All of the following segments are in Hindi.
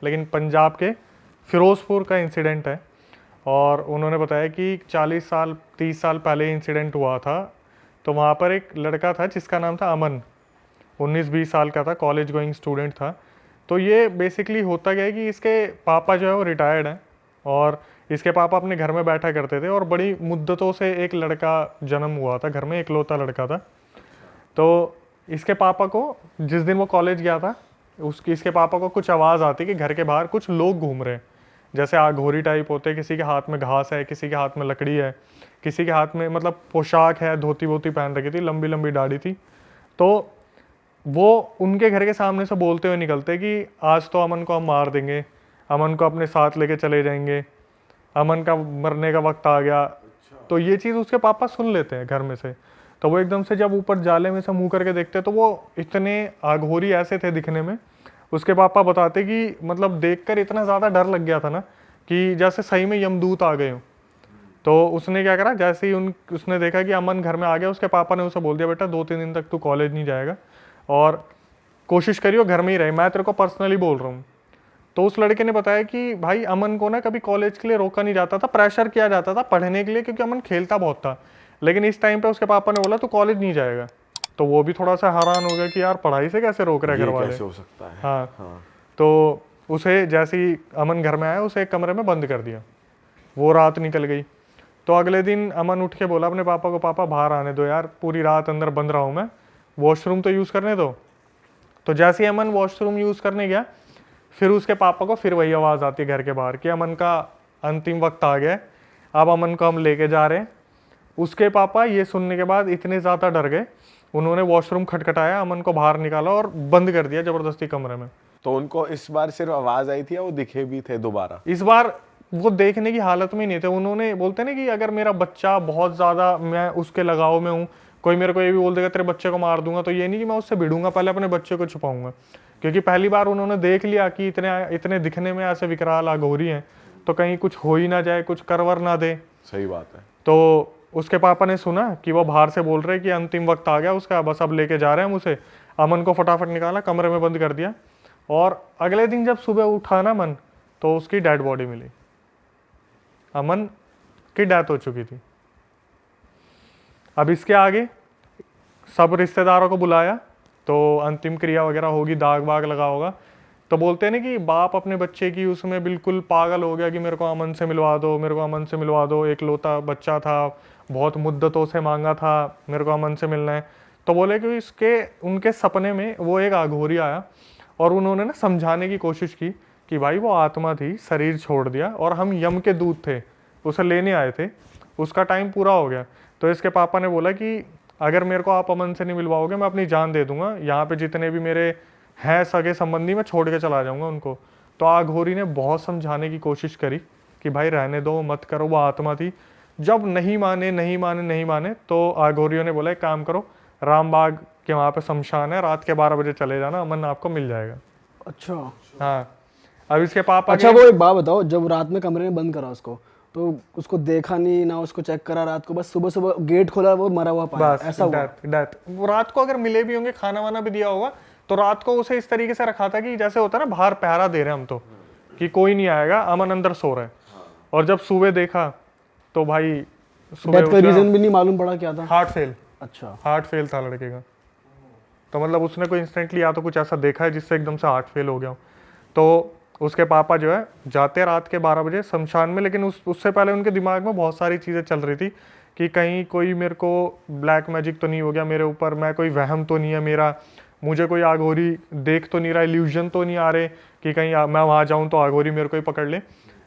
लेकिन पंजाब के फिरोज़पुर का इंसिडेंट है। और उन्होंने बताया कि 40 साल 30 साल पहले इंसिडेंट हुआ था। तो वहाँ पर एक लड़का था जिसका नाम था अमन, 19-20 साल का था, कॉलेज गोइंग स्टूडेंट था। तो ये बेसिकली होता क्या है कि इसके पापा जो है वो रिटायर्ड हैं और इसके पापा अपने घर में बैठा करते थे और बड़ी मुद्दतों से एक लड़का जन्म हुआ था घर में, इकलौता लड़का था। तो इसके पापा को जिस दिन वो कॉलेज गया था इसके पापा को कुछ आवाज़ आती कि घर के बाहर कुछ लोग घूम रहे हैं, जैसे आघोरी टाइप होते, किसी के हाथ में घास है, किसी के हाथ में लकड़ी है, किसी के हाथ में मतलब पोशाक है, धोती वोती पहन रखी थी, लंबी लंबी दाढ़ी थी। तो वो उनके घर के सामने से बोलते हुए निकलते कि आज तो अमन को हम मार देंगे, अमन को अपने साथ लेके चले जाएंगे, अमन का मरने का वक्त आ गया। तो ये चीज़ उसके पापा सुन लेते हैं घर में से। तो वो एकदम से जब ऊपर जाले में से मुंह करके देखते तो वो इतने आघोरी ऐसे थे दिखने में। उसके पापा बताते कि मतलब देखकर इतना ज़्यादा डर लग गया था ना कि जैसे सही में यमदूत आ गए हो। तो उसने क्या करा, जैसे ही उसने देखा कि अमन घर में आ गया, उसके पापा ने उसे बोल दिया बेटा 2-3 दिन तक तू कॉलेज नहीं जाएगा और कोशिश करियो घर में ही रहे, मैं तेरे को पर्सनली बोल रहा हूँ। तो उस लड़के ने बताया कि भाई अमन को ना कभी कॉलेज के लिए रोका नहीं जाता था, प्रेशर किया जाता था पढ़ने के लिए क्योंकि अमन खेलता बहुत था। लेकिन इस टाइम पे उसके पापा ने बोला तू कॉलेज नहीं जाएगा। तो वो भी थोड़ा सा हैरान हो गया कि यार पढ़ाई से कैसे रोक रहे घर वाले, कैसे हो सकता है। हाँ। तो उसे जैसे ही अमन घर में आया उसे एक कमरे में बंद कर दिया। वो रात निकल गई। तो अगले दिन अमन उठ के बोला अपने पापा को, पापा बाहर आने दो यार, पूरी रात अंदर बंद रहा हूँ मैं, वॉशरूम तो यूज़ करने दो। तो जैसे ही अमन वॉशरूम यूज़ करने गया, फिर उसके पापा को फिर वही आवाज़ आती है घर के बाहर कि अमन का अंतिम वक्त आ गया, अब अमन को हम लेके जा रहे हैं। उसके पापा ये सुनने के बाद इतने ज़्यादा डर गए, उन्होंने वॉशरूम खटखटाया, अमन को बाहर निकाला और बंद कर दिया ज़बरदस्ती कमरे में। तो उनको इस बार सिर्फ आवाज़ आई थी या वो दिखे भी थे दोबारा? इस बार वो देखने की हालत में नहीं थे। उन्होंने बोलते ना कि अगर मेरा बच्चा बहुत ज़्यादा मैं उसके लगाव में हूँ, कोई मेरे को ये भी बोल देगा तेरे बच्चे को मार दूंगा, तो ये नहीं कि मैं उससे भिड़ूंगा, पहले अपने बच्चे को छुपाऊंगा। क्योंकि पहली बार उन्होंने देख लिया कि इतने दिखने में ऐसे विकराल अघोरी हैं, तो कहीं कुछ हो ही ना जाए, कुछ करवर ना दे। सही बात है। तो उसके पापा ने सुना कि वो बाहर से बोल रहे कि अंतिम वक्त आ गया उसका, बस अब लेके जा रहे हैं हम उसे। अमन को फटाफट निकाला, कमरे में बंद कर दिया। और अगले दिन जब सुबह उठा ना मन, तो उसकी डेड बॉडी मिली, अमन की डेथ हो चुकी थी। अब इसके आगे सब रिश्तेदारों को बुलाया, तो अंतिम क्रिया वगैरह होगी, दाग वाग लगा होगा। तो बोलते हैं ना कि बाप अपने बच्चे की उसमें बिल्कुल पागल हो गया कि मेरे को अमन से मिलवा दो, मेरे को अमन से मिलवा दो, एक लौता बच्चा था, बहुत मुद्दतों से मांगा था, मेरे को अमन से मिलना है। तो बोले कि इसके उनके सपने में वो एक अघोरी आया और उन्होंने ना समझाने की कोशिश की कि भाई वो आत्मा थी, शरीर छोड़ दिया और हम यम के दूत थे, उसे लेने आए थे, उसका टाइम पूरा हो गया। तो इसके पापा ने बोला कि अगर मेरे को आप अमन से नहीं मिलवाओगे मैं अपनी जान दे दूंगा, यहाँ पे जितने भी मेरे हैं सगे संबंधी मैं छोड़ के चला जाऊंगा उनको। तो आघोरी ने बहुत समझाने की कोशिश करी कि भाई रहने दो, मत करो, वो आत्मा थी। जब नहीं माने नहीं माने नहीं माने, तो आघोरियों ने बोला एक काम करो, रामबाग के वहाँ पे शमशान है, रात के 12 बजे चले जाना, अमन आपको मिल जाएगा। अच्छा हाँ। अब इसके पापा अच्छा, वो एक बात बताओ, जब रात में कमरे में बंद करा उसको, तो उसको देखा नहीं ना, उसको चेक करा रात को, बस सुबह सुबह गेट खोला वो मरा हुआ पाया, बस ऐसा हुआ? डेथ। वो रात को अगर मिले भी होंगे, खाना वाना भी दिया होगा, तो रात को उसे इस तरीके से रखा था कि जैसे होता है ना बाहर पहरा दे रहे हैं हम, तो कि कोई नहीं आएगा, अमन अंदर सो रहा है। और जब सुबह देखा तो भाई डेथ का रीजन भी नहीं मालूम पड़ा क्या था? Heart fail. अच्छा, हार्ट फेल था लड़के का। तो मतलब उसने कोई इंस्टेंटली या तो कुछ ऐसा देखा है जिससे एकदम से हार्ट फेल हो गया। तो उसके पापा जो है जाते रात के 12 बजे शमशान में, लेकिन उससे पहले उनके दिमाग में बहुत सारी चीज़ें चल रही थी कि कहीं कोई मेरे को ब्लैक मैजिक तो नहीं हो गया मेरे ऊपर, मैं कोई वहम तो नहीं है मेरा, मुझे कोई आघोरी देख तो नहीं रहा, इल्यूजन तो नहीं आ रहे कि कहीं मैं वहाँ जाऊँ तो आघोरी मेरे को ही पकड़ ले।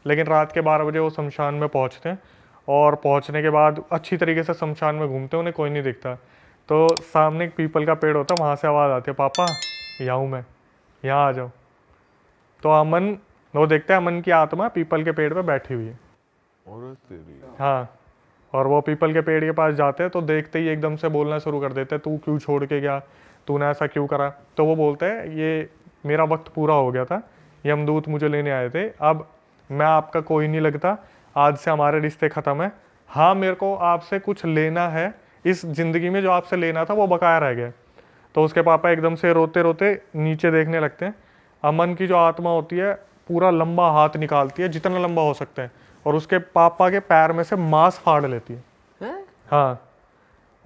लेकिन रात के 12 बजे वो शमशान में पहुँचते हैं और पहुँचने के बाद अच्छी तरीके से शमशान में घूमते हैं, उन्हें कोई नहीं दिखता। तो सामने एक पीपल का पेड़ होता है, वहाँ से आवाज़ आती है, पापा यहाँ हूँ मैं, यहाँ आ जाओ। तो अमन, वो देखता है अमन की आत्मा पीपल के पेड़ पे बैठी हुई है। हाँ। और वो पीपल के पेड़ के पास जाते हैं तो देखते ही एकदम से बोलना शुरू कर देते हैं, तू क्यों छोड़ के गया, तूने ऐसा क्यों करा। तो वो बोलते हैं ये मेरा वक्त पूरा हो गया था, यमदूत मुझे लेने आए थे, अब मैं आपका कोई नहीं लगता, आज से हमारे रिश्ते ख़त्म है। हाँ मेरे को आपसे कुछ लेना है, इस ज़िंदगी में जो आपसे लेना था वो बकाया रह गया। तो उसके पापा एकदम से रोते रोते नीचे देखने लगते हैं। अमन की जो आत्मा होती है पूरा लंबा हाथ निकालती है जितना लंबा हो सकता है और उसके पापा के पैर में से मांस फाड़ लेती है। हैं? हाँ,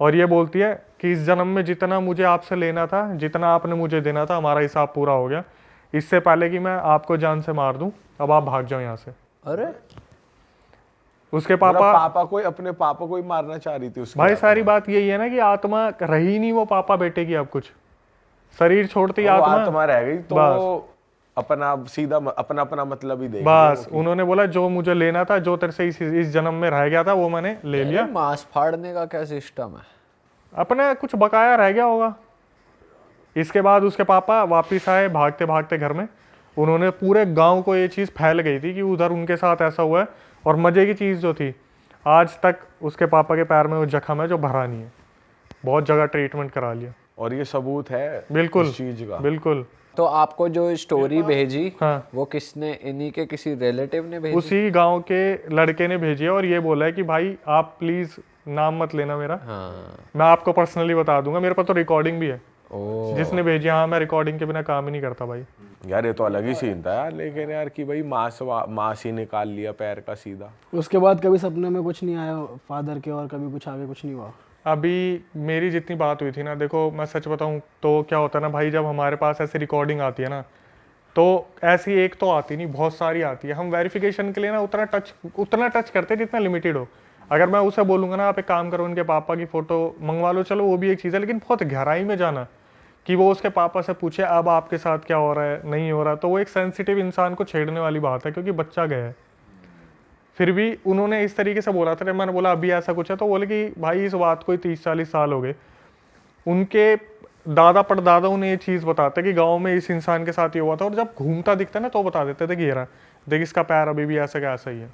और ये बोलती है कि इस जन्म में जितना मुझे आपसे लेना था, जितना आपने मुझे देना था, हमारा हिसाब पूरा हो गया। इससे पहले कि मैं आपको जान से मार दूं, अब आप भाग जाओ यहाँ से। अरे उसके मतलब पापा अपने पापा को ही मारना चाह रही थी उसकी भाई आत्मा। सारी बात यही है ना कि आत्मा रही नहीं वो पापा बेटे की, अब कुछ शरीर छोड़ती वो आत्मा आत्मा रह गई तो बस। वो अपना सीधा अपना अपना मतलब ही देगी। बस उन्होंने बोला जो मुझे लेना था, जो तेरे से इस जन्म में रह गया था, वो मैंने ले लिया। ये मांस फाड़ने का क्या सिस्टम है? अपना कुछ बकाया रह गया होगा। इसके बाद उसके पापा वापिस आए भागते भागते घर में। उन्होंने पूरे गांव को ये चीज़ फैल गई थी कि उधर उनके साथ ऐसा हुआ है। और मज़े की चीज़ जो थी, आज तक उसके पापा के पैर में वो जख्म है जो भरा नहीं है। बहुत जगह ट्रीटमेंट करा लिया। और ये सबूत है बिल्कुल इस चीज का। बिल्कुल। तो आपको जो स्टोरी भेजी हाँ, वो किसने, इन्हीं के किसी रिलेटिव ने भेजी? उसी गांव के लड़के ने भेजी है और ये बोला है कि भाई आप प्लीज़ नाम मत लेना मेरा, हाँ। मैं आपको पर्सनली बता दूंगा। मेरे पास तो रिकॉर्डिंग भी है। ओ जिसने भेजी, हाँ, मैं रिकॉर्डिंग के बिना काम ही नहीं करता भाई। यार ये तो अलग ही सीन था यार, लेकिन यार कि भाई मांस ही निकाल लिया पैर का सीधा। उसके बाद कभी सपने में कुछ नहीं आया फादर के, और कभी कुछ आगे कुछ नहीं हुआ? अभी मेरी जितनी बात हुई थी ना, देखो मैं सच बताऊं तो क्या होता है ना भाई, जब हमारे पास ऐसी रिकॉर्डिंग आती है ना, तो ऐसी एक तो आती नहीं, बहुत सारी आती है। हम वेरिफिकेशन के लिए ना उतना टच करते हैं जितना लिमिटेड हो। अगर मैं उसे बोलूँगा ना आप एक काम करो, उनके पापा की फ़ोटो मंगवा लो, चलो वो भी एक चीज़ है, लेकिन बहुत गहराई में जाना कि वो उसके पापा से पूछे अब आपके साथ क्या हो रहा है, नहीं हो रहा, तो वो एक सेंसिटिव इंसान को छेड़ने वाली बात है, क्योंकि बच्चा गया है। फिर भी उन्होंने इस तरीके से बोला था, मैंने बोला अभी ऐसा कुछ है, तो बोले कि भाई इस बात को 30-40 साल हो गए। उनके दादा परदादा उन्हें ये चीज़ बताते कि गांव में इस इंसान के साथ ये हुआ था, और जब घूमता दिखता ना तो बता देते थे कि ये रहा, देख इसका पैर अभी भी ऐसा का ऐसा ही है।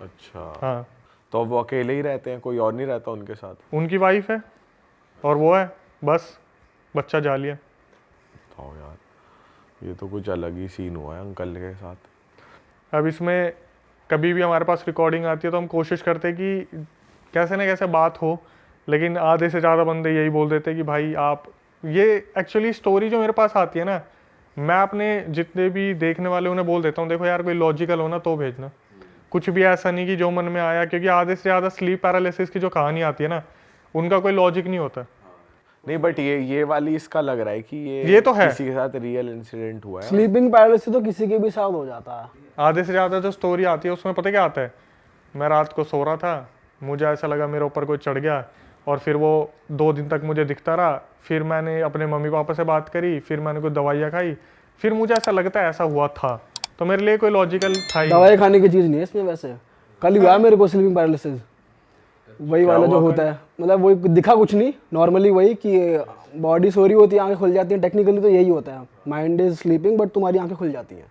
अच्छा, हाँ, तो वो अकेले ही रहते हैं, कोई और नहीं रहता उनके साथ? उनकी वाइफ है और वो है, बस बच्चा जाली है। तो यार ये तो कुछ अलग ही सीन हुआ है अंकल के साथ। अब इसमें कभी भी हमारे पास रिकॉर्डिंग आती है तो हम कोशिश करते हैं कि कैसे ना कैसे बात हो, लेकिन आधे से ज़्यादा बंदे यही बोल देते हैं कि भाई आप ये एक्चुअली स्टोरी जो मेरे पास आती है ना, मैं अपने जितने भी देखने वाले उन्हें बोल देता हूँ, देखो यार कोई लॉजिकल हो ना तो भेजना, कुछ भी ऐसा नहीं कि जो मन में आया, क्योंकि आधे से ज़्यादा स्लीप पैरालिसिस की जो कहानी आती है ना, उनका कोई लॉजिक नहीं होता। नहीं बट ये वाली इसका लग रहा है कि ये तो है। किसी के साथ रियल इंसिडेंट हुआ है। स्लीपिंग पैरालिसिस तो किसी के भी साथ हो जाता है। आधे से ज़्यादा जो स्टोरी आती है उसमें पता क्या आता है, मैं रात को सो रहा था, मुझे ऐसा लगा मेरे ऊपर कोई चढ़ गया, और फिर वो 2 दिन तक मुझे दिखता रहा। फिर मैंने अपने मम्मी पापा से बात करी, फिर मैंने कुछ दवाइयाँ खाई, फिर मुझे ऐसा लगता है ऐसा हुआ था, तो मेरे लिए कोई लॉजिकल था ही। दवाई खाने की चीज़ नहीं है इसमें। वैसे कल हुआ मेरे को स्लीपिंग पैरालिसिस, वही वाला जो होता है, मतलब वो दिखा कुछ नहीं, नॉर्मली वही कि बॉडी सो रही होती है, आंखें खुल जाती हैं। टेक्निकली तो यही होता है, माइंड इज स्लीपिंग बट तुम्हारी आंखें खुल जाती हैं।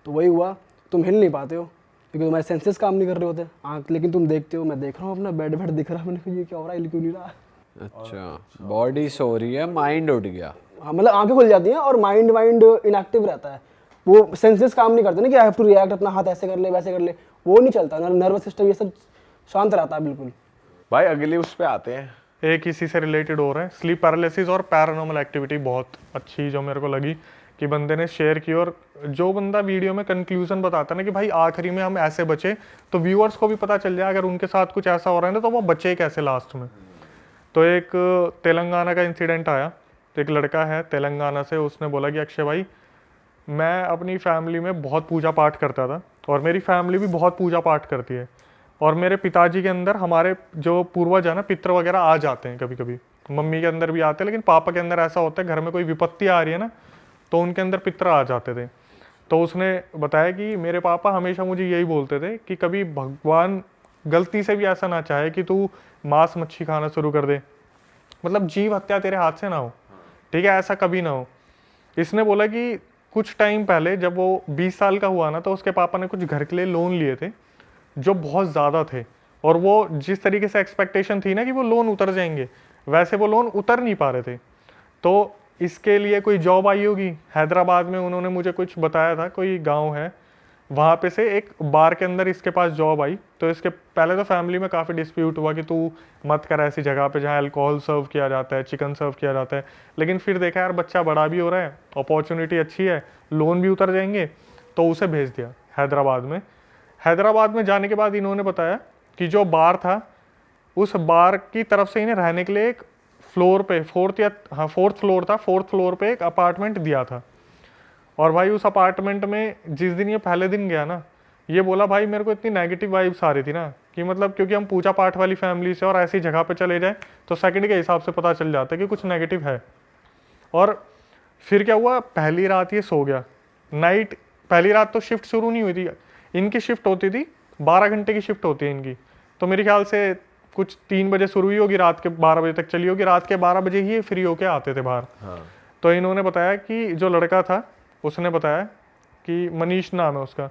तो वही हुआ, तुम हिल नहीं पाते हो क्योंकि तुम्हारे सेंसेस काम नहीं कर रहे होते आंख, लेकिन तुम देखते हो। मैं देख रहा हूँ अपना बेड दिख रहा है, मैंने कहा ये क्या हो रहा है, क्यों नहीं रहा। अच्छा, बॉडी सो रही है, माइंड उठ गया। हाँ, मतलब आंखें खुल जाती हैं और माइंड इनएक्टिव रहता है। वो सेंसेस काम नहीं करते ना कि आई हैव टू रिएक्ट, अपना हाथ ऐसे कर ले वैसे कर ले, वो नहीं चलता। नर्वस सिस्टम ये सब शांत रहता है बिल्कुल। भाई अगले उस पे आते हैं, एक इसी से रिलेटेड हो रहा है, स्लीप पैरालिसिस और पैरानॉर्मल एक्टिविटी। बहुत अच्छी जो मेरे को लगी कि बंदे ने शेयर की, और जो बंदा वीडियो में कंक्लूजन बताता ना कि भाई आखिरी में हम ऐसे बचे, तो व्यूअर्स को भी पता चल जाए अगर उनके साथ कुछ ऐसा हो रहा है ना तो वो बचे कैसे लास्ट में। तो एक तेलंगाना का इंसिडेंट आया, तो एक लड़का है तेलंगाना से, उसने बोला कि अक्षय भाई मैं अपनी फैमिली में बहुत पूजा पाठ करता था, और मेरी फैमिली भी बहुत पूजा पाठ करती है, और मेरे पिताजी के अंदर हमारे जो पूर्वज है ना, पितर वगैरह आ जाते हैं कभी कभी, मम्मी के अंदर भी आते हैं, लेकिन पापा के अंदर ऐसा होता है घर में कोई विपत्ति आ रही है ना तो उनके अंदर पितर आ जाते थे। तो उसने बताया कि मेरे पापा हमेशा मुझे यही बोलते थे कि कभी भगवान गलती से भी ऐसा ना चाहे कि तू मांस मच्छी खाना शुरू कर दे, मतलब जीव हत्या तेरे हाथ से ना हो, ठीक है, ऐसा कभी ना हो। इसने बोला कि कुछ टाइम पहले जब वो 20 साल का हुआ ना, तो उसके पापा ने कुछ घर के लिए लोन लिए थे जो बहुत ज़्यादा थे, और वो जिस तरीके से एक्सपेक्टेशन थी ना कि वो लोन उतर जाएंगे, वैसे वो लोन उतर नहीं पा रहे थे। तो इसके लिए कोई जॉब आई होगी हैदराबाद में, उन्होंने मुझे कुछ बताया था, कोई गांव है वहाँ पे से एक बार के अंदर इसके पास जॉब आई। तो इसके पहले तो फैमिली में काफ़ी डिस्प्यूट हुआ कि तू मत कर ऐसी जगह पे जहाँ अल्कोहल सर्व किया जाता है, चिकन सर्व किया जाता है, लेकिन फिर देखा यार बच्चा बड़ा भी हो रहा है, अपॉर्चुनिटी अच्छी है, लोन भी उतर जाएंगे, तो उसे भेज दिया हैदराबाद में। हैदराबाद में जाने के बाद इन्होंने बताया कि जो बार था, उस बार की तरफ से इन्हें रहने के लिए एक फ्लोर पे फोर्थ फ्लोर था, फोर्थ फ्लोर पे एक अपार्टमेंट दिया था। और भाई उस अपार्टमेंट में जिस दिन ये पहले दिन गया ना, ये बोला भाई मेरे को इतनी नेगेटिव वाइब्स आ रही थी ना कि मतलब, क्योंकि हम पूजा पाठ वाली फैमिली से और ऐसी जगह पे चले जाए तो सेकंड के हिसाब से पता चल जाता है कि कुछ नेगेटिव है। और फिर क्या हुआ, पहली रात ये सो गया। नाइट पहली रात तो शिफ्ट शुरू नहीं हुई थी, इनकी शिफ्ट होती थी 12 घंटे की शिफ्ट होती है इनकी, तो मेरे ख्याल से कुछ 3 बजे शुरू हुई होगी, रात के 12 बजे तक चली होगी। रात के 12 बजे ही फ्री होके आते थे बाहर। तो इन्होंने बताया कि जो लड़का था उसने बताया कि मनीष नाम है उसका,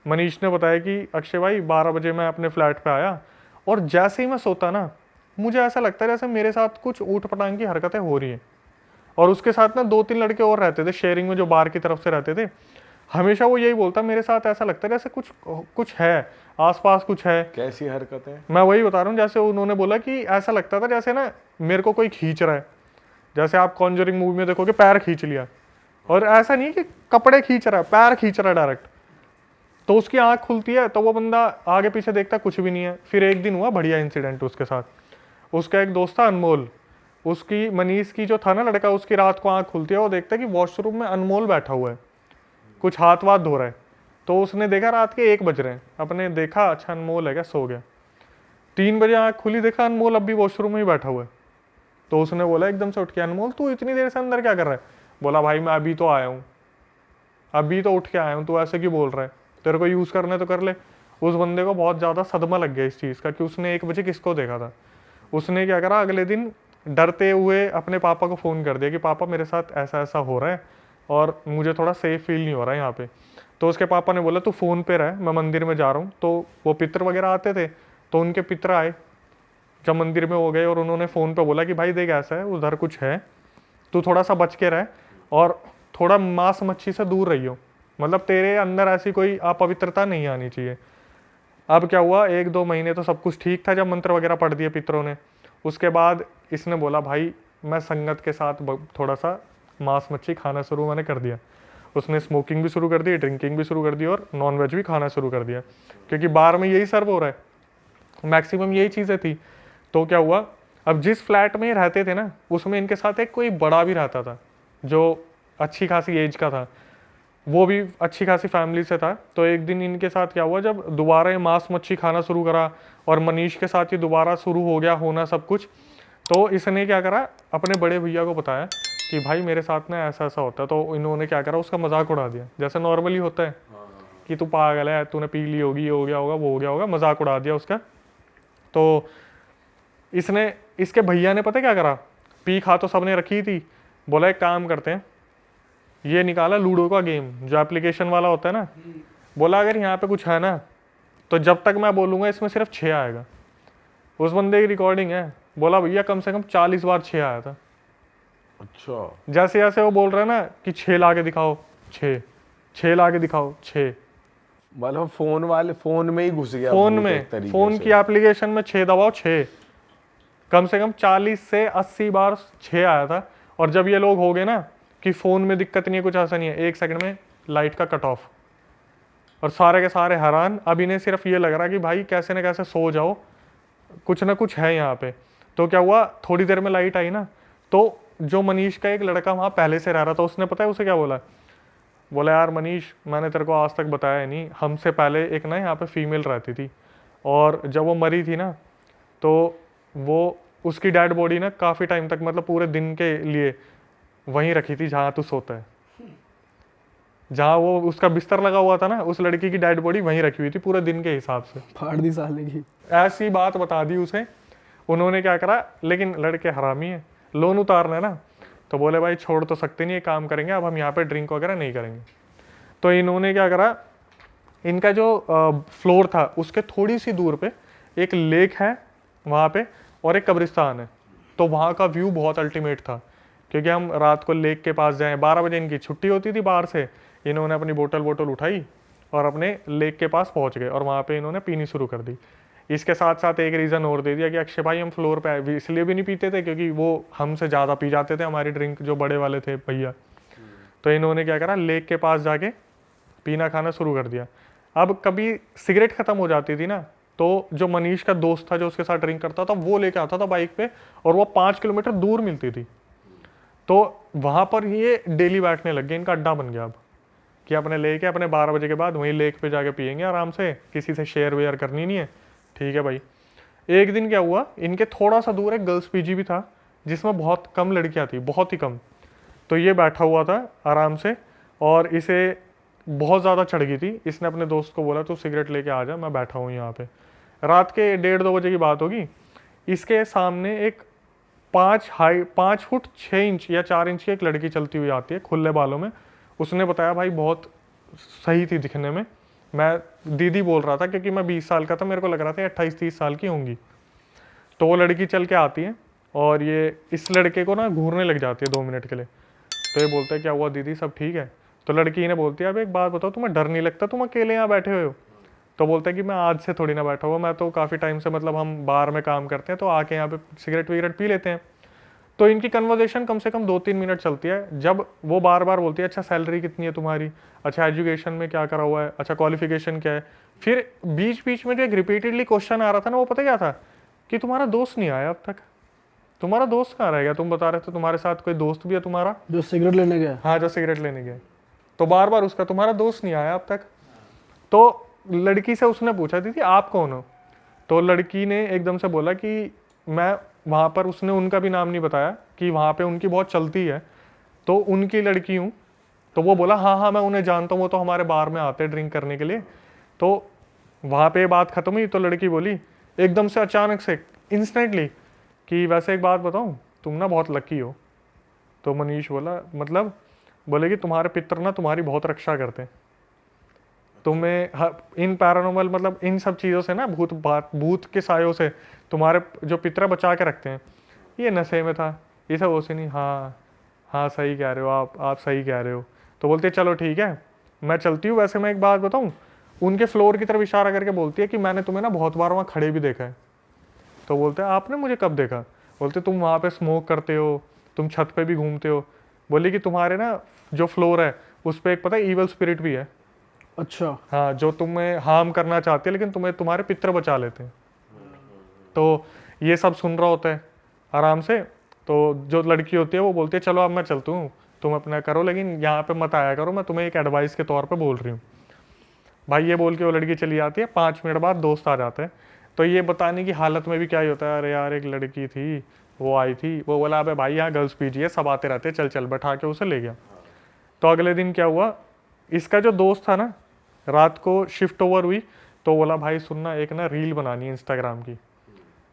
मनीष ने बताया कि अक्षय भाई 12 बजे मैं अपने फ्लैट पे आया और जैसे ही मैं सोता ना, मुझे ऐसा लगता है जैसे मेरे साथ कुछ ऊट पटांग की हरकतें हो रही हैं। और उसके साथ ना 2-3 लड़के और रहते थे शेयरिंग में, जो बाहर की तरफ से रहते थे। हमेशा वो यही बोलता, मेरे साथ ऐसा लगता है जैसे कुछ है आसपास, कुछ है। कैसी हरकतें? मैं वही बता रहा हूँ, जैसे उन्होंने बोला कि ऐसा लगता था जैसे ना मेरे को कोई खींच रहा है, जैसे आप कॉन्जरिंग मूवी में देखोगे पैर खींच लिया, और ऐसा नहीं कि कपड़े खींच रहा है, पैर खींच रहा है डायरेक्ट। तो उसकी आंख खुलती है तो वो बंदा आगे पीछे देखता कुछ भी नहीं है। फिर एक दिन हुआ बढ़िया इंसिडेंट उसके साथ। उसका एक दोस्त था अनमोल, उसकी मनीष की जो था ना लड़का, उसकी रात को आंख खुलती है, वो देखता है कि वॉशरूम में अनमोल बैठा हुआ है, कुछ हाथ वाथ धो रहा है। तो उसने देखा रात के 1 बज रहे हैं, अपने देखा अच्छा अनमोल है क्या, सो गया। 3 बजे आंख खुली, देखा अनमोल अब भी वॉशरूम में ही बैठा हुआ है। तो उसने बोला एकदम से उठ के, अनमोल तू इतनी देर से अंदर क्या कर रहा है? बोला भाई मैं अभी तो आया हूँ, अभी तो उठ के आया हूँ, तू ऐसे क्यों बोल रहा है, तेरे को यूज़ करने तो कर ले। उस बंदे को बहुत ज़्यादा सदमा लग गया इस चीज़ का कि उसने 1 बजे किसको देखा था। उसने क्या करा, अगले दिन डरते हुए अपने पापा को फ़ोन कर दिया कि पापा मेरे साथ ऐसा ऐसा हो रहा है और मुझे थोड़ा सेफ फील नहीं हो रहा है यहाँ पे। तो उसके पापा ने बोला तू फ़ोन पे रह, मैं मंदिर में जा रहा हूँ। तो वो पितर वगैरह आते थे, तो उनके पितर आए जब मंदिर में हो गए, और उन्होंने फ़ोन पे बोला कि भाई देख ऐसा है, उधर कुछ है, तू थोड़ा सा बच के रह और थोड़ा मांस मच्छी से दूर रहियो, मतलब तेरे अंदर ऐसी कोई अपवित्रता नहीं आनी चाहिए। अब क्या हुआ, 1-2 महीने तो सब कुछ ठीक था जब मंत्र वगैरह पढ़ दिए पितरों ने। उसके बाद इसने बोला भाई मैं संगत के साथ थोड़ा सा मांस मच्छी खाना शुरू मैंने कर दिया। उसने स्मोकिंग भी शुरू कर दी, ड्रिंकिंग भी शुरू कर दी और नॉनवेज भी खाना शुरू कर दिया, क्योंकि बार में यही सर्व हो रहा है, मैक्सिमम यही चीज़ें थी। तो क्या हुआ, अब जिस फ्लैट में रहते थे ना, उसमें इनके साथ एक कोई बड़ा भी रहता था जो अच्छी खासी एज का था, वो भी अच्छी खासी फैमिली से था। तो एक दिन इनके साथ क्या हुआ, जब दोबारा ये मांस मच्छी खाना शुरू करा और मनीष के साथ ये दोबारा शुरू हो गया होना सब कुछ, तो इसने क्या करा, अपने बड़े भैया को बताया कि भाई मेरे साथ ना ऐसा ऐसा होता है। तो इन्होंने क्या करा, उसका मजाक उड़ा दिया, जैसे नॉर्मली होता है कि तू पागल है, तूने पी ली होगी, ये हो गया होगा, वो हो गया होगा, मजाक उड़ा दिया उसका। तो इसने, इसके भैया ने पता क्या करा, पी खा तो सबने रखी थी, बोला एक काम करते हैं, ये निकाला लूडो का गेम जो एप्लीकेशन वाला होता है ना, बोला अगर यहाँ पे कुछ है ना तो जब तक मैं बोलूँगा इसमें सिर्फ 6 आएगा। उस बंदे की रिकॉर्डिंग है, बोला भैया कम से कम 40 बार 6 आया था। अच्छा, जैसे जैसे वो बोल रहा है ना कि 6 ला के दिखाओ, 6 ला के दिखाओ, 6, मतलब फोन में ही घुस गया, फोन भूत में, एक तरीके फोन से। की एप्लीकेशन में 6 दबाओ, 6, कम से कम 40 से 80 बार 6 आया था। और जब ये लोग हो गए ना कि फ़ोन में दिक्कत नहीं है, कुछ ऐसा नहीं है, 1 सेकंड में लाइट का कट ऑफ, और सारे के सारे हैरान। अब इन्हें सिर्फ ये लग रहा है कि भाई कैसे न कैसे सो जाओ, कुछ ना कुछ है यहाँ पे। तो क्या हुआ, थोड़ी देर में लाइट आई ना, तो जो मनीष का एक लड़का वहाँ पहले से रह रहा था, उसने पता है उसे क्या बोला, बोला यार मनीष मैंने तेरे को आज तक बताया नहीं, हमसे पहले एक ना यहाँ पे फीमेल रहती थी, और जब वो मरी थी ना तो वो उसकी डेड बॉडी ना काफ़ी टाइम तक, मतलब पूरे दिन के लिए वहीं रखी थी जहाँ तू सोता है, जहाँ वो उसका बिस्तर लगा हुआ था ना, उस लड़की की डेड बॉडी वहीं रखी हुई थी पूरे दिन के हिसाब से। फाड़ दी साले की। ऐसी बात बता दी उसे। उन्होंने क्या करा, लेकिन लड़के हरामी है, लोन उतारना है ना, तो बोले भाई छोड़ तो सकते नहीं, ये काम करेंगे, अब हम यहाँ पे ड्रिंक वगैरह नहीं करेंगे। तो इन्होंने क्या करा, इनका जो फ्लोर था उसके थोड़ी सी दूर पे एक लेक है वहाँ पे, और एक कब्रिस्तान है। तो वहाँ का व्यू बहुत अल्टीमेट था, क्योंकि हम रात को लेक के पास जाएं, 12 बजे इनकी छुट्टी होती थी बाहर से, इन्होंने अपनी बोतल उठाई और अपने लेक के पास पहुँच गए, और वहाँ पे इन्होंने पीनी शुरू कर दी। इसके साथ साथ एक रीज़न और दे दिया कि अक्षय भाई हम फ्लोर पे इसलिए भी नहीं पीते थे क्योंकि वो हमसे ज़्यादा पी जाते थे, हमारी ड्रिंक जो बड़े वाले थे भैया। तो इन्होंने क्या करा, लेक के पास जाके पीना खाना शुरू कर दिया। अब कभी सिगरेट ख़त्म हो जाती थी ना, तो जो मनीष का दोस्त था जो उसके साथ ड्रिंक करता था, वो लेके आता था बाइक पे, और वो 5 किलोमीटर दूर मिलती थी। तो वहाँ पर ये डेली बैठने लग गए, इनका अड्डा बन गया अब, कि अपने लेके अपने 12 बजे के बाद वहीं लेक पे जाके पियेंगे आराम से, किसी से शेयर वेयर करनी नहीं है। ठीक है भाई। एक दिन क्या हुआ, इनके थोड़ा सा दूर एक गर्ल्स पीजी भी था जिसमें बहुत कम लड़कियां थी, बहुत ही कम। तो ये बैठा हुआ था आराम से, और इसे बहुत ज़्यादा चढ़ गई थी। इसने अपने दोस्त को बोला तू सिगरेट लेके आ जा, मैं बैठा हूँ यहाँ पे। रात के 1:30-2 बजे की बात होगी। इसके सामने एक 5 फुट 6 इंच या 4 इंच की एक लड़की चलती हुई आती है खुले बालों में। उसने बताया भाई बहुत सही थी दिखने में। मैं दीदी बोल रहा था क्योंकि मैं 20 साल का था, मेरे को लग रहा था 28-30 साल की होंगी। तो वो लड़की चल के आती है और ये इस लड़के को ना घूरने लग जाती है 2 मिनट के लिए। तो ये बोलता है क्या हुआ दीदी, सब ठीक है? तो लड़की ने बोलती है अब एक बात बताओ, तुम्हें डर नहीं लगता, तुम अकेले यहाँ बैठे हुए हो? तो बोलता है कि मैं आज से थोड़ी ना बैठा हुआ, मैं तो काफ़ी टाइम से, मतलब हम बार में काम करते हैं तो आके यहाँ पे सिगरेट विगरेट पी लेते हैं। तो इनकी कन्वर्सेशन कम से कम 2-3 मिनट चलती है, जब वो बार बार बोलती है अच्छा सैलरी कितनी है तुम्हारी, अच्छा एजुकेशन में क्या करा हुआ है, अच्छा क्वालिफिकेशन क्या है। फिर बीच बीच में जो एक रिपीटेडली क्वेश्चन आ रहा था ना, वो पता क्या था, कि तुम्हारा दोस्त नहीं आया अब तक, तुम्हारा दोस्त कहाँ रह गया? तुम बता रहे थे तुम्हारे साथ कोई दोस्त भी है तुम्हारा, जो सिगरेट लेने गया। हाँ जो सिगरेट लेने गए। तो बार बार उसका तुम्हारा दोस्त नहीं आया अब तक। तो लड़की से उसने पूछा दीदी आप कौन हो? तो लड़की ने एकदम से बोला कि मैं वहाँ पर, उसने उनका भी नाम नहीं बताया कि वहाँ पे उनकी बहुत चलती है तो उनकी लड़की हूँ। तो वो बोला हाँ हाँ मैं उन्हें जानता हूँ, वो तो हमारे बार में आते हैं ड्रिंक करने के लिए। तो वहाँ पे बात खत्म हुई। तो लड़की बोली एकदम से अचानक से इंस्टेंटली कि वैसे एक बात बताऊँ, तुम ना बहुत लकी हो। तो मनीष बोला मतलब? बोले कि तुम्हारे पितर ना तुम्हारी बहुत रक्षा करते हैं, तुम्हें इन पैरानॉर्मल मतलब इन सब चीज़ों से ना, भूत के सायों से तुम्हारे जो पितर बचा के रखते हैं। ये नशे में था, ये सब वो से नहीं। हाँ हाँ सही कह रहे हो आप सही कह रहे हो। तो बोलते हैं चलो ठीक है मैं चलती हूँ। वैसे मैं एक बात बताऊँ, उनके फ्लोर की तरफ इशारा करके बोलती है कि मैंने तुम्हें ना बहुत बार वहाँ खड़े भी देखा है। तो बोलते हैं आपने मुझे कब देखा? बोलते तुम वहाँ पे स्मोक करते हो, तुम छत पे भी घूमते हो। बोली कि तुम्हारे ना जो फ्लोर है उस पर एक पता है ईवल स्पिरिट भी है। अच्छा। हाँ जो तुम्हें हार्म करना चाहती है, लेकिन तुम्हें तुम्हारे पितर बचा लेते हैं। तो ये सब सुन रहा होता है आराम से। तो जो लड़की होती है वो बोलती है चलो अब मैं चलती हूँ, तुम अपना करो लेकिन यहाँ पे मत आया करो, मैं तुम्हें एक एडवाइस के तौर पे बोल रही हूँ। भाई ये बोल के वो लड़की चली जाती है। 5 मिनट बाद दोस्त आ जाते हैं। तो ये बताने की हालत में भी क्या ही होता है, अरे यार एक लड़की थी वो आई थी, वो बोला अबे भाई यहाँ गर्ल्स पीजी है सब आते रहते, चल चल, बैठा के उसे ले गया। तो अगले दिन क्या हुआ, इसका जो दोस्त था ना, रात को शिफ्ट ओवर हुई तो बोला भाई सुनना, एक ना रील बनानी है इंस्टाग्राम की,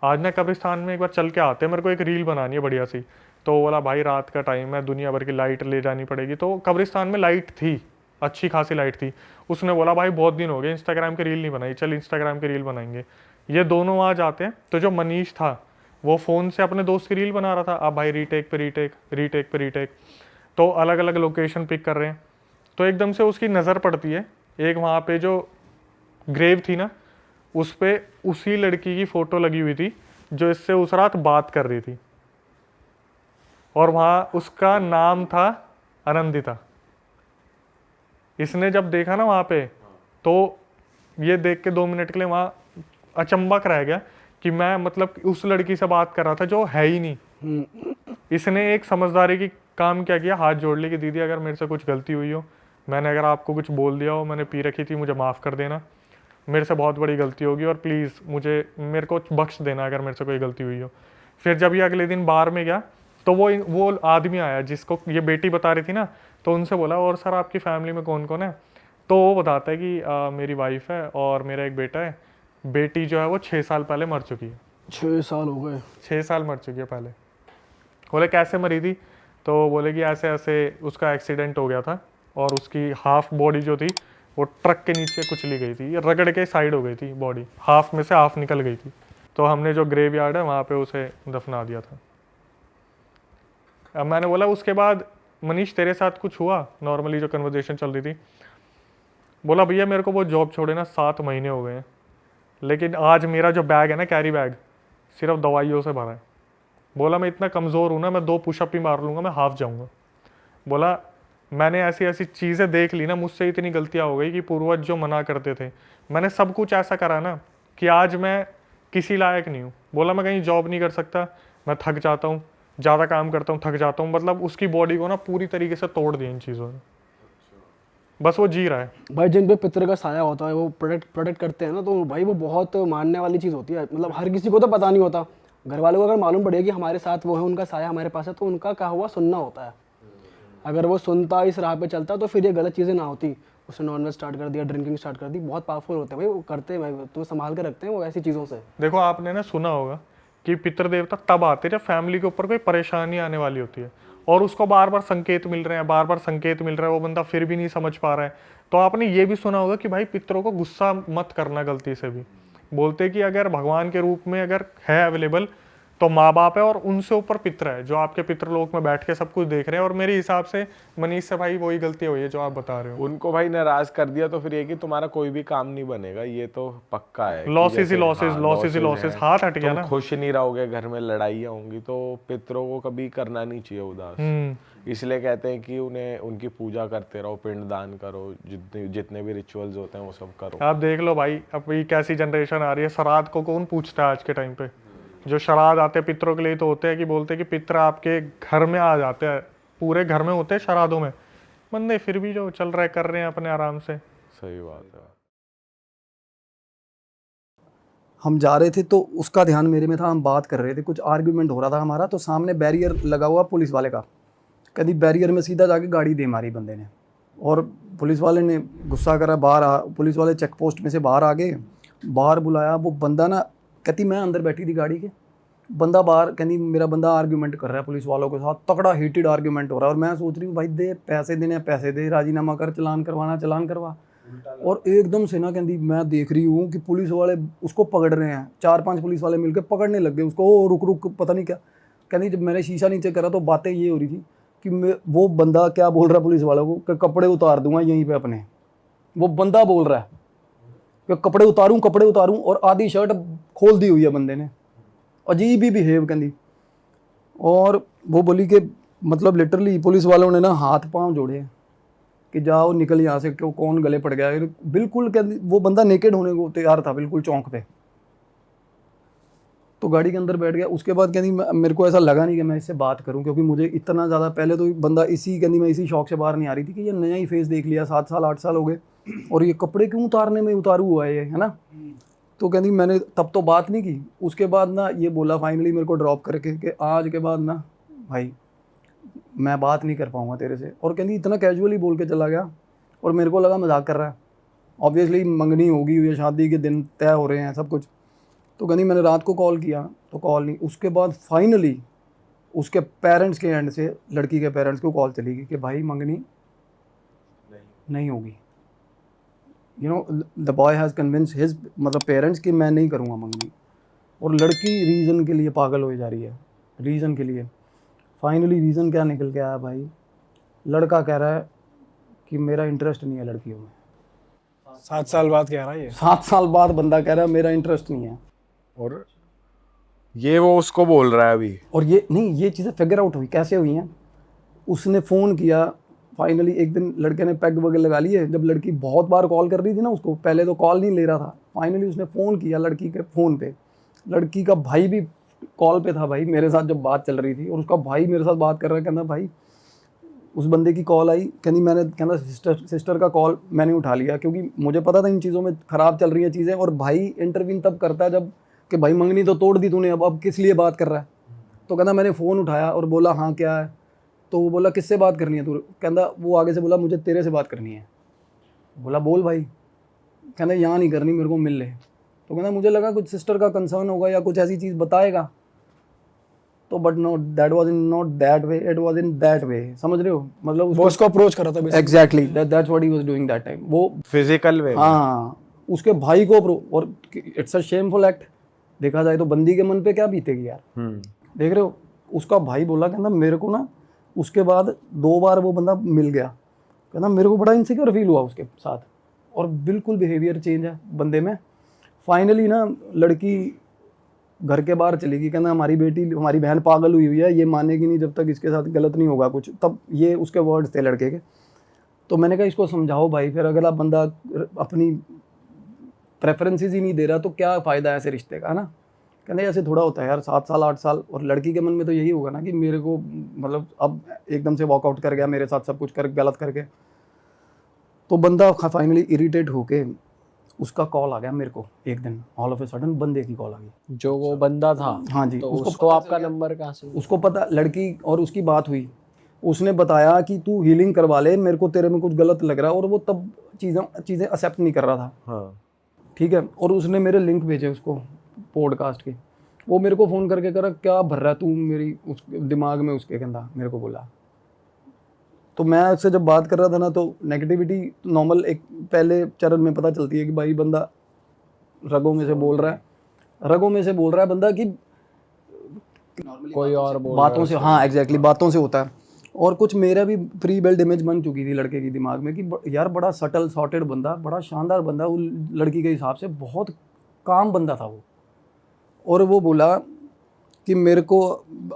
आज ना कब्रिस्तान में एक बार चल के आते हैं, मेरे को एक रील बनानी है बढ़िया सी। तो बोला भाई रात का टाइम है, दुनिया भर की लाइट ले जानी पड़ेगी। तो कब्रिस्तान में लाइट थी, अच्छी खासी लाइट थी। उसने बोला भाई बहुत दिन हो गए इंस्टाग्राम की रील नहीं बनाई, चल इंस्टाग्राम की रील बनाएंगे। ये दोनों आ जाते हैं। तो जो मनीष था वो फ़ोन से अपने दोस्त की रील बना रहा था। अब भाई रीटेक पे रीटेक, रीटेक पे रीटेक, तो अलग अलग लोकेशन पिक कर रहे हैं। तो एकदम से उसकी नज़र पड़ती है एक वहाँ पे जो ग्रेव थी ना, उस पे उसी लड़की की फ़ोटो लगी हुई थी जो इससे उस रात बात कर रही थी, और वहाँ उसका नाम था आनंदिता। इसने जब देखा ना वहाँ पे, तो ये देख के 2 मिनट के लिए वहाँ अचंबक रह गया कि मैं मतलब उस लड़की से बात कर रहा था जो है ही नहीं। इसने एक समझदारी की काम क्या किया, हाथ जोड़ ली कि दीदी अगर मेरे से कुछ गलती हुई हो, मैंने अगर आपको कुछ बोल दिया हो, मैंने पी रखी थी, मुझे माफ़ कर देना, मेरे से बहुत बड़ी गलती होगी, और प्लीज़ मेरे को बख्श देना अगर मेरे से कोई गलती हुई हो। फिर जब ये अगले दिन बार में गया तो वो आदमी आया जिसको ये बेटी बता रही थी ना, तो उनसे बोला और सर आपकी फैमिली में कौन कौन है? तो वो बताता है कि मेरी वाइफ है और मेरा एक बेटा है, बेटी जो है वो 6 साल पहले मर चुकी है। 6 साल हो गए? 6 साल मर चुकी है पहले। बोले कैसे मरी थी? तो बोले कि ऐसे ऐसे उसका एक्सीडेंट हो गया था और उसकी हाफ बॉडी जो थी वो ट्रक के नीचे कुचली गई थी, रगड़ के साइड हो गई थी बॉडी, हाफ में से हाफ निकल गई थी। तो हमने जो ग्रेव यार्ड है वहाँ पे उसे दफना दिया था। अब मैंने बोला उसके बाद मनीष तेरे साथ कुछ हुआ? नॉर्मली जो कन्वर्सेशन चल रही थी। बोला भैया मेरे को वो जॉब छोड़े ना 7 महीने हो गए हैं, लेकिन आज मेरा जो बैग है ना, कैरी बैग, सिर्फ दवाइयों से भरा है। बोला मैं इतना कमज़ोर हूँ ना, मैं 2 पुशअप ही मार लूँगा, मैं हाफ जाऊँगा। बोला मैंने ऐसी ऐसी चीज़ें देख ली ना, मुझसे इतनी गलतियाँ हो गई कि पूर्वज जो मना करते थे, मैंने सब कुछ ऐसा करा ना कि आज मैं किसी लायक नहीं हूँ। बोला मैं कहीं जॉब नहीं कर सकता, मैं थक जाता हूँ, ज़्यादा काम करता हूँ, थक जाता हूँ, मतलब उसकी बॉडी को ना पूरी तरीके से तोड़ दिया इन चीज़ों ने। बस वो जी रहा है। भाई जिन पे पितर का साया होता है वो प्रोटेक्ट करते हैं ना, तो भाई वो बहुत मानने वाली चीज़ होती है। मतलब हर किसी को तो पता नहीं होता, घर वालों को अगर मालूम पड़ेगा कि हमारे साथ वो है, उनका साया हमारे पास है, तो उनका कहा हुआ सुनना होता है। अगर वो सुनता, इस राह पे चलता, तो फिर ये गलत चीज़ें ना होती। उसने नॉनवेज स्टार्ट कर दिया, ड्रिंकिंग स्टार्ट कर दी। बहुत पावरफुल होते हैं भाई, वो करते हैं भाई, तो संभाल के रखते हैं वो ऐसी चीज़ों से। देखो आपने ना सुना होगा कि पितृ देवता तब आते हैं जब फैमिली के ऊपर कोई परेशानी आने वाली होती है और उसको बार बार संकेत मिल रहे हैं, बार बार संकेत मिल रहा है, वो बंदा फिर भी नहीं समझ पा रहा है। तो आपने ये भी सुना होगा कि भाई पितरों को गुस्सा मत करना गलती से भी। बोलते कि अगर भगवान के रूप में अगर है अवेलेबल तो माँ बाप है, और उनसे ऊपर पितर है जो आपके पितृलोक में बैठ के सब कुछ देख रहे हैं। और मेरे हिसाब से मनीष से भाई वही गलती हुई है जो आप बता रहे हो। उनको भाई नाराज कर दिया तो फिर ये कि तुम्हारा कोई भी काम नहीं बनेगा, ये तो पक्का है कि लॉसेस ही जैसे- लॉसेस, हाँ, लॉसेस ही losses लॉसेस, हैं। हाथ हट गया तुम ना। खुश नहीं रहोगे, घर में लड़ाइयाँ होंगी, तो पितरों को कभी करना नहीं चाहिए उदास। इसलिए कहते हैं कि उन्हें उनकी पूजा करते रहो, पिंडदान करो, जितने जितने भी रिचुअल्स होते हैं वो सब करो। आप देख लो भाई, अब ये कैसी जनरेशन आ रही है। श्राद्ध को कौन पूछता है आज के टाइम पे? जो श्राद्ध आते हैं पितरों के लिए तो होते हैं कि बोलते हैं कि पितर आपके घर में आ जाते हैं, पूरे घर में होते हैं श्राद्धों में। बंदे फिर भी जो चल रहा है कर रहे हैं अपने आराम से। सही बात है। हम जा रहे थे तो उसका ध्यान मेरे में था, हम बात कर रहे थे, कुछ आर्ग्यूमेंट हो रहा था हमारा, तो सामने बैरियर लगा हुआ पुलिस वाले का। कभी बैरियर में सीधा जाके गाड़ी दे मारी बंदे ने, और पुलिस वाले ने गुस्सा करा, पुलिस वाले चेक पोस्ट में से बाहर आ गए, बाहर बुलाया। वो बंदा ना, कहती मैं अंदर बैठी थी गाड़ी के, बंदा बाहर, कहती मेरा बंदा आर्ग्यूमेंट कर रहा है पुलिस वालों के साथ, तगड़ा हीटेड आर्ग्यूमेंट हो रहा है। और मैं सोच रही हूँ भाई दे पैसे देने, पैसे दे, राजीनामा कर, चलान करवाना चलान करवा। और एकदम से ना कहती मैं देख रही हूँ कि पुलिस वाले उसको पकड़ रहे हैं, 4-5 पुलिस वाले मिलकर पकड़ने लग गए उसको। ओ रुक रुक, पता नहीं क्या कहती। जब मैंने शीशा नीचे करा तो बातें ये हो रही थी कि वो बंदा क्या बोल रहा है पुलिस वालों को कि कपड़े उतार दूंगा यहीं पे अपने। वो बंदा बोल रहा है कि कपड़े उतारूं, और आधी शर्ट खोल दी हुई है बंदे ने, अजीब ही बिहेव कहती। और वो बोली कि मतलब लिटरली पुलिस वालों ने ना हाथ पांव जोड़े कि जाओ निकल यहाँ से, क्यों कौन गले पड़ गया। बिल्कुल कहती, वो बंदा नेकेड होने को तैयार था बिल्कुल चौंक पे। तो गाड़ी के अंदर बैठ गया। उसके बाद कहती मेरे को ऐसा लगा नहीं कि मैं इससे बात करूं, क्योंकि मुझे इतना ज़्यादा, पहले तो बंदा कहती मैं इसी शौक से बाहर नहीं आ रही थी कि ये नया ही फेस देख लिया, 7 साल 8 साल हो गए और ये कपड़े क्यों उतारने में उतारू हुआ है ये, है ना। तो कहती मैंने तब तो बात नहीं की। उसके बाद ना ये बोला फाइनली मेरे को ड्रॉप करके कि आज के बाद ना भाई मैं बात नहीं कर पाऊंगा तेरे से। और कहती इतना कैजुअली बोल के चला गया, और मेरे को लगा मजाक कर रहा है। ऑब्वियसली मंगनी होगी या शादी के दिन तय हो रहे हैं सब कुछ। तो कहती मैंने रात को कॉल किया तो कॉल नहीं। उसके बाद फाइनली उसके पेरेंट्स के एंड से, लड़की के पेरेंट्स को कॉल चली गई कि भाई मंगनी नहीं होगी। You know the boy has convince his मतलब पेरेंट्स कि मैं नहीं करूँगा मंगनी। और लड़की रीज़न के लिए पागल हो जा रही है, रीज़न के लिए। फाइनली रीज़न क्या निकल के आया भाई, लड़का कह रहा है कि मेरा इंटरेस्ट नहीं है लड़कियों में। 7 साल बाद कह रहा है ये। 7 साल बाद बंदा कह रहा है मेरा इंटरेस्ट नहीं है। और ये वो उसको बोल रहा है अभी। और ये नहीं, ये चीज़ें फिगर आउट हुई कैसे हुई हैं। उसने फ़ोन किया फाइनली, एक दिन लड़के ने पैग वगैरह लगा लिए। जब लड़की बहुत बार कॉल कर रही थी ना उसको, पहले तो कॉल नहीं ले रहा था, फाइनली उसने फ़ोन किया लड़की के फ़ोन पे। लड़की का भाई भी कॉल पे था भाई मेरे साथ जब बात चल रही थी, और उसका भाई मेरे साथ बात कर रहा है। कहना भाई उस बंदे की कॉल आई, कहना सिस्टर का कॉल मैंने उठा लिया, क्योंकि मुझे पता था इन चीज़ों में ख़राब चल रही हैं चीज़ें। और भाई इंटरव्यू तब करता है जब कि भाई मंगनी तो तोड़ दी तूने, अब किस लिए बात कर रहा है। तो कहना मैंने फ़ोन उठाया और बोला हाँ क्या है। तो वो बोला किससे बात करनी है तू। कहना वो आगे से बोला मुझे तेरे से बात करनी है। बोला बोल भाई। कहना यहाँ नहीं करनी, मेरे को मिल ले। तो कहना मुझे लगा कुछ सिस्टर का कंसर्न होगा या कुछ ऐसी चीज़ बताएगा। तो but no, that was in not that way, it was in that way. समझ रहे हो, मतलब वो उसको अप्रोच कर रहा था exactly that's what he was doing that time. वो फिजिकल वे। हाँ, उसके भाई को और इट्स अ शेमफुल एक्ट। देखा जाए तो बंदी के मन पे क्या बीतेगी यार। देख रहे हो, उसका भाई बोला कहना मेरे को ना, उसके बाद 2 बार वो बंदा मिल गया, कहना मेरे को बड़ा इनसिक्योर फील हुआ उसके साथ, और बिल्कुल बिहेवियर चेंज है बंदे में। फाइनली ना लड़की घर के बाहर चली गई, कहना हमारी बेटी हमारी बहन पागल हुई हुई है, ये मानेगी नहीं जब तक इसके साथ गलत नहीं होगा कुछ। तब ये उसके वर्ड्स थे लड़के के। तो मैंने कहा इसको समझाओ भाई, फिर अगला बंदा अपनी प्रेफरेंसेस ही नहीं दे रहा तो क्या फ़ायदा है ऐसे रिश्ते का, है ना। कहने ऐसे थोड़ा होता है यार, 7 साल 8 साल। और लड़की के मन में तो यही होगा ना कि मेरे को मतलब अब एकदम से वॉकआउट कर गया, मेरे साथ सब कुछ कर गलत करके। तो बंदा फाइनली इरिटेट होके उसका कॉल आ गया मेरे को एक दिन, ऑल ऑफ ए सडन बंदे की कॉल आ गई। जो वो बंदा था, हाँ जी, तो उसको उसको आपका नंबर कहाँ से? उसको पता, लड़की और उसकी बात हुई, उसने बताया कि तू हीलिंग करवा ले, मेरे को तेरे में कुछ गलत लग रहा है। और वो तब चीज़ें एक्सेप्ट नहीं कर रहा था, हाँ। ठीक है। और उसने मेरे लिंक भेजे उसको पॉडकास्ट के। वो मेरे को फ़ोन करके कह रहा क्या भर रहा है तू मेरी उस दिमाग में, उसके कहना मेरे को बोला। तो मैं उससे जब बात कर रहा था ना, तो नेगेटिविटी नॉर्मल एक पहले चरण में पता चलती है कि भाई बंदा रगों में से बोल रहा है, रगों में से बोल रहा है बंदा कि कोई और बोल बातों से, हाँ एग्जैक्टली बातों से होता है। और कुछ मेरा भी प्री बिल्ड इमेज बन चुकी थी लड़के की दिमाग में कि यार बड़ा सटल सॉर्टेड बंदा, बड़ा शानदार बंदा, वो लड़की के हिसाब से बहुत काम बंदा था वो। और वो बोला कि मेरे को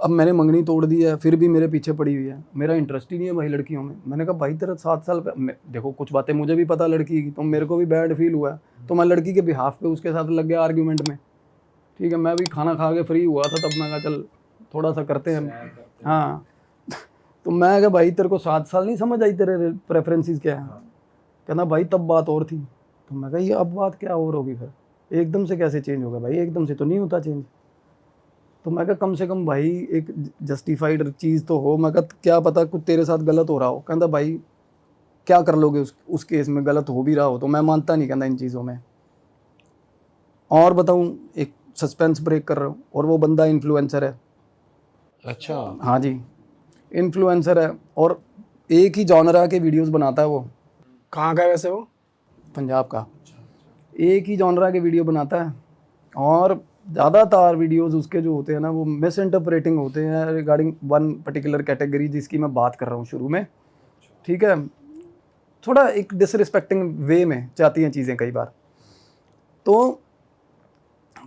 अब मैंने मंगनी तोड़ दी है, फिर भी मेरे पीछे पड़ी हुई है, मेरा इंटरेस्ट ही नहीं है भाई लड़कियों में। मैंने कहा भाई तेरा 7 साल देखो कुछ बातें मुझे भी पता लड़की की, तो मेरे को भी बैड फील हुआ है, तो मैं लड़की के बिहाफ पे उसके साथ लग गया आर्ग्यूमेंट में, ठीक है। मैं भी खाना खा के फ्री हुआ था तब, मैं कहा चल थोड़ा सा करते हैं, हाँ। तो मैं कहा भाई तेरे को 7 साल नहीं समझ आई, तेरे प्रेफरेंसेस क्या है? कहना भाई तब बात और थी। तो मैं कहा ये अब बात क्या और होगी, फिर एकदम से कैसे चेंज होगा भाई, एकदम से तो नहीं होता चेंज। तो मैं कहा कम से कम भाई एक जस्टिफाइड चीज़ तो हो। मैं कहा क्या पता कुछ तेरे साथ गलत हो रहा हो। कहता भाई क्या कर लोगे उस केस में, गलत हो भी रहा हो तो। मैं मानता नहीं कहता इन चीज़ों में। और बताऊँ, एक सस्पेंस ब्रेक कर रहा हूँ, और वो बंदा इन्फ्लुएंसर है। अच्छा, हाँ जी, इन्फ्लुएंसर है, और एक ही जॉनरा के वीडियोस बनाता है वो। कहाँ का है वैसे वो? पंजाब का। एक ही जॉनरा के वीडियो बनाता है, और ज़्यादातर वीडियोस उसके जो होते हैं ना, वो मिस इंटरप्रेटिंग होते हैं रिगार्डिंग वन पर्टिकुलर कैटेगरी जिसकी मैं बात कर रहा हूँ शुरू में, ठीक है। थोड़ा एक डिसरिस्पेक्टिंग वे में जाती हैं चीज़ें कई बार। तो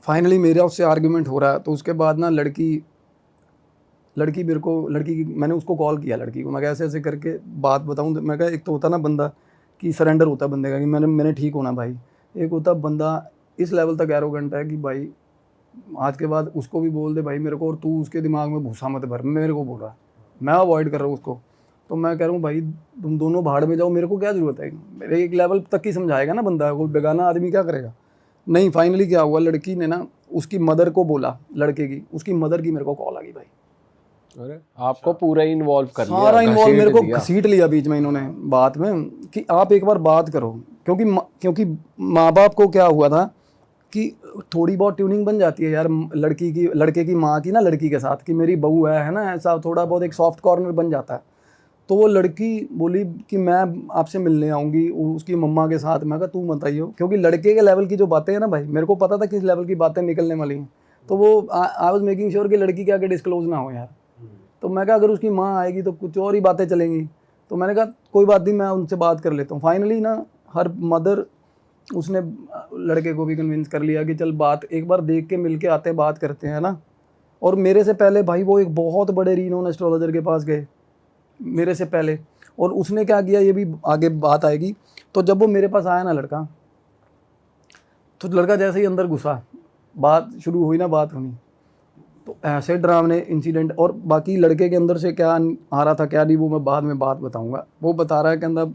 फाइनली मेरा उससे आर्ग्यूमेंट हो रहा है। तो उसके बाद ना लड़की मेरे को, मैंने उसको कॉल किया लड़की को। मैं कहा ऐसे ऐसे करके बात बताऊँ। मैं कहा एक तो होता ना बंदा कि सरेंडर होता है बंदे का कि मैंने ठीक होना भाई। एक होता बंदा इस लेवल तक एरोगेंट है कि भाई आज के बाद उसको भी बोल दे भाई मेरे को, और तू उसके दिमाग में भूसा मत भर, मेरे को बोल रहा है, मैं अवॉइड कर रहा हूँ उसको। तो मैं कह रहा हूँ भाई तुम दोनों भाड़ में जाओ, मेरे को क्या ज़रूरत है। मेरे एक लेवल तक ही समझाएगा ना बंदा, कोई बेगाना आदमी क्या करेगा। नहीं, फाइनली क्या हुआ, लड़की ने ना उसकी मदर को बोला, लड़के की, उसकी मदर की मेरे को कॉल आ गई भाई। अरे आपको पूरा इन्वॉल्व कर लिया, सारा इन्वॉल्व, घसीट मेरे को दिया। घसीट लिया बीच में इन्होंने बात में कि आप एक बार बात करो। क्योंकि माँ बाप को क्या हुआ था कि थोड़ी बहुत ट्यूनिंग बन जाती है यार लड़के की माँ की ना लड़की के साथ, कि मेरी बहू है ना, ऐसा थोड़ा बहुत एक सॉफ्ट कॉर्नर बन जाता है। तो वो लड़की बोली कि मैं आपसे मिलने आऊँगी उसकी मम्मा के साथ। मैं कहा तू मत आइयो, क्योंकि लड़के के लेवल की जो बातें हैं ना भाई, मेरे को पता था किस लेवल की बातें निकलने वाली हैं। तो वो आई वाज मेकिंग श्योर कि लड़की के आगे डिस्क्लोज ना हो यार। तो मैं कहा अगर उसकी माँ आएगी तो कुछ और ही बातें चलेंगी। तो मैंने कहा कोई बात नहीं, मैं उनसे बात कर लेता हूँ। फाइनली ना हर मदर, उसने लड़के को भी कन्विंस कर लिया कि चल बात एक बार देख के मिल के आते हैं, बात करते हैं ना। और मेरे से पहले भाई वो एक बहुत बड़े रीनोन एस्ट्रोलॉजर के पास गए मेरे से पहले। और उसने क्या किया, ये भी आगे बात आएगी। तो जब वो मेरे पास आया ना लड़का, तो लड़का जैसे ही अंदर घुसा, बात शुरू हुई ना, बात होनी, तो ऐसे डरावने इंसिडेंट। और बाकी लड़के के अंदर से क्या आ रहा था क्या नहीं, वो मैं बाद में बात बताऊंगा। वो बता रहा है कि अंदर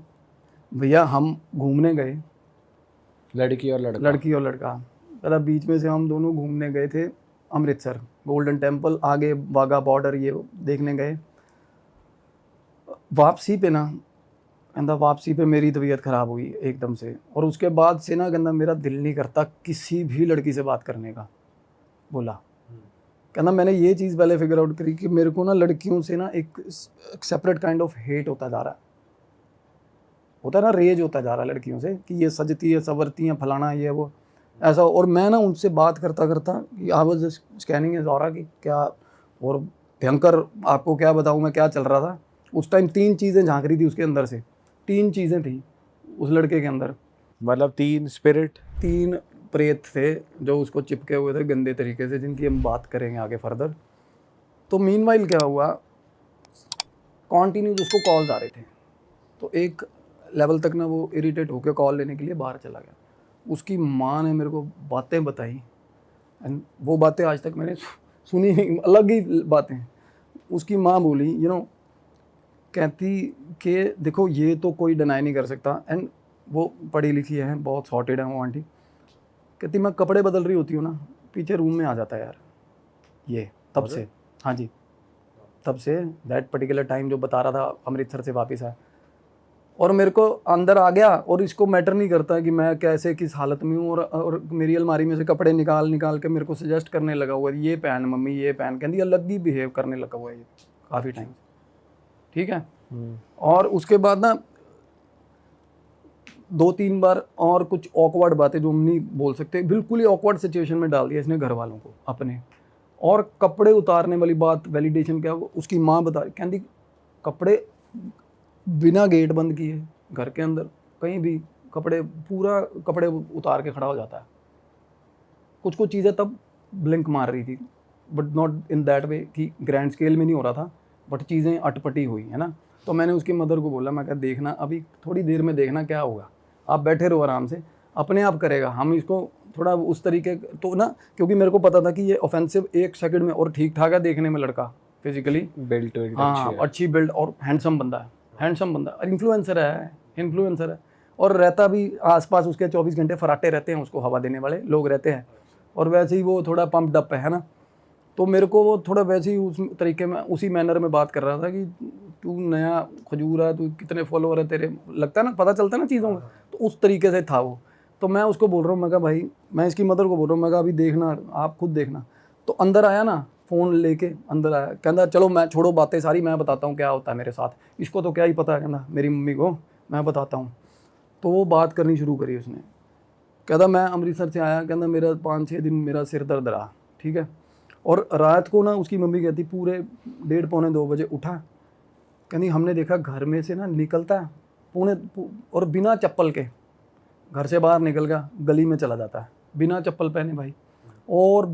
भैया हम घूमने गए, लड़की और लड़का पहला, बीच में से हम दोनों घूमने गए थे अमृतसर, गोल्डन टेम्पल, आगे वाघा बॉर्डर, ये देखने गए। वापसी पे ना कहता, वापसी पे मेरी तबीयत ख़राब हुई एकदम से। और उसके बाद से ना कहता मेरा दिल नहीं करता किसी भी लड़की से बात करने का। बोला कहना मैंने ये चीज़ पहले फिगर आउट करी कि मेरे को ना लड़कियों से ना एक सेपरेट काइंड ऑफ हेट होता जा रहा है, होता है ना, रेज होता जा रहा है लड़कियों से कि ये सजती है, संवरती हैं, फलाना ये वो ऐसा। और मैं ना उनसे बात करता करता I was scanning is aura कि क्या, और भयंकर आपको क्या बताऊँ मैं क्या चल रहा था उस टाइम। 3 चीज़ें झांक रही थी उसके अंदर से, 3 चीज़ें थी उस लड़के के अंदर। मतलब 3 स्पिरिट, 3 प्रेत थे जो उसको चिपके हुए थे गंदे तरीके से, जिनकी हम बात करेंगे आगे फर्दर। तो मीनवाइल क्या हुआ, कॉन्टीन्यूस उसको कॉल्स आ रहे थे, तो एक लेवल तक ना वो इरिटेट होकर कॉल लेने के लिए बाहर चला गया। उसकी माँ ने मेरे को बातें बताई, एंड वो बातें आज तक मैंने सुनी नहीं, अलग ही बातें। उसकी माँ बोली कहती कि देखो ये तो कोई डिनाई नहीं कर सकता, एंड वो पढ़ी लिखी है, बहुत सॉर्टेड है वो आंटी। कहती मैं कपड़े बदल रही होती हूँ ना, पीछे रूम में आ जाता है यार ये, तब से। हाँ जी, तब से दैट पर्टिकुलर टाइम जो बता रहा था अमृतसर से वापस आया, और मेरे को अंदर आ गया, और इसको मैटर नहीं करता कि मैं कैसे किस हालत में हूँ, और मेरी अलमारी में से कपड़े निकाल के मेरे को सजेस्ट करने लगा हुआ है, ये पहन मम्मी ये पहन, कहती अलग ही बिहेव करने लगा हुआ है ये काफ़ी टाइम। ठीक है। और उसके बाद ना 2-3 बार और कुछ ऑकवर्ड बातें जो हम नहीं बोल सकते, बिल्कुल ही ऑकवर्ड सिचुएशन में डाल दिया इसने घर वालों को अपने। और कपड़े उतारने वाली बात, वैलिडेशन क्या, उसकी माँ बता रही, कहती कपड़े बिना गेट बंद किए घर के अंदर कहीं भी कपड़े, पूरा कपड़े उतार के खड़ा हो जाता है। कुछ कुछ चीज़ें तब ब्लिंक मार रही थी, बट नॉट इन दैट वे कि ग्रैंड स्केल में नहीं हो रहा था, बट चीज़ें अटपटी हुई है ना। तो मैंने उसकी मदर को बोला, मैं कहा देखना अभी थोड़ी देर में देखना क्या होगा, आप बैठे रहो आराम से, अपने आप करेगा। हम इसको थोड़ा उस तरीके तो ना, क्योंकि मेरे को पता था कि ये ऑफेंसिव 1 सेकंड में, और ठीक ठाक है देखने में लड़का, फिजिकली बिल्ट हाँ अच्छी बिल्ड और हैंडसम बंदा है, हैंडसम बंदा, इन्फ्लुएंसर है, और रहता भी आसपास उसके 24 घंटे फराटे रहते हैं, उसको हवा देने वाले लोग रहते हैं, और वैसे ही वो थोड़ा पंप्ड अप है ना। तो मेरे को वो थोड़ा वैसे ही उस तरीके में, उसी मैनर में बात कर रहा था कि तू नया खजूर है, तू कितने फॉलोअर है तेरे, लगता है ना, पता चलता है ना चीज़ों का, तो उस तरीके से था वो। तो मैं उसको बोल रहा हूँ, मैं कहा भाई, मैं इसकी मदर को बोल रहा हूँ, मैं कहा अभी देखना, आप खुद देखना। तो अंदर आया ना, फ़ोन लेके अंदर आया, कहता चलो मैं छोड़ो बातें सारी, मैं बताता हूँ क्या होता है मेरे साथ, इसको तो क्या ही पता है, कहना मेरी मम्मी को मैं बताता हूँ। तो वो बात करनी शुरू करी उसने, कहता मैं अमृतसर से आया, कहता मेरा 5-6 दिन मेरा सिर दर्द रहा। ठीक है। और रात को ना उसकी मम्मी कहती पूरे 1:30-2 बजे उठा, कहती हमने देखा घर में से ना निकलता है और बिना चप्पल के घर से बाहर निकल गया, गली में चला जाता है बिना चप्पल पहने भाई। और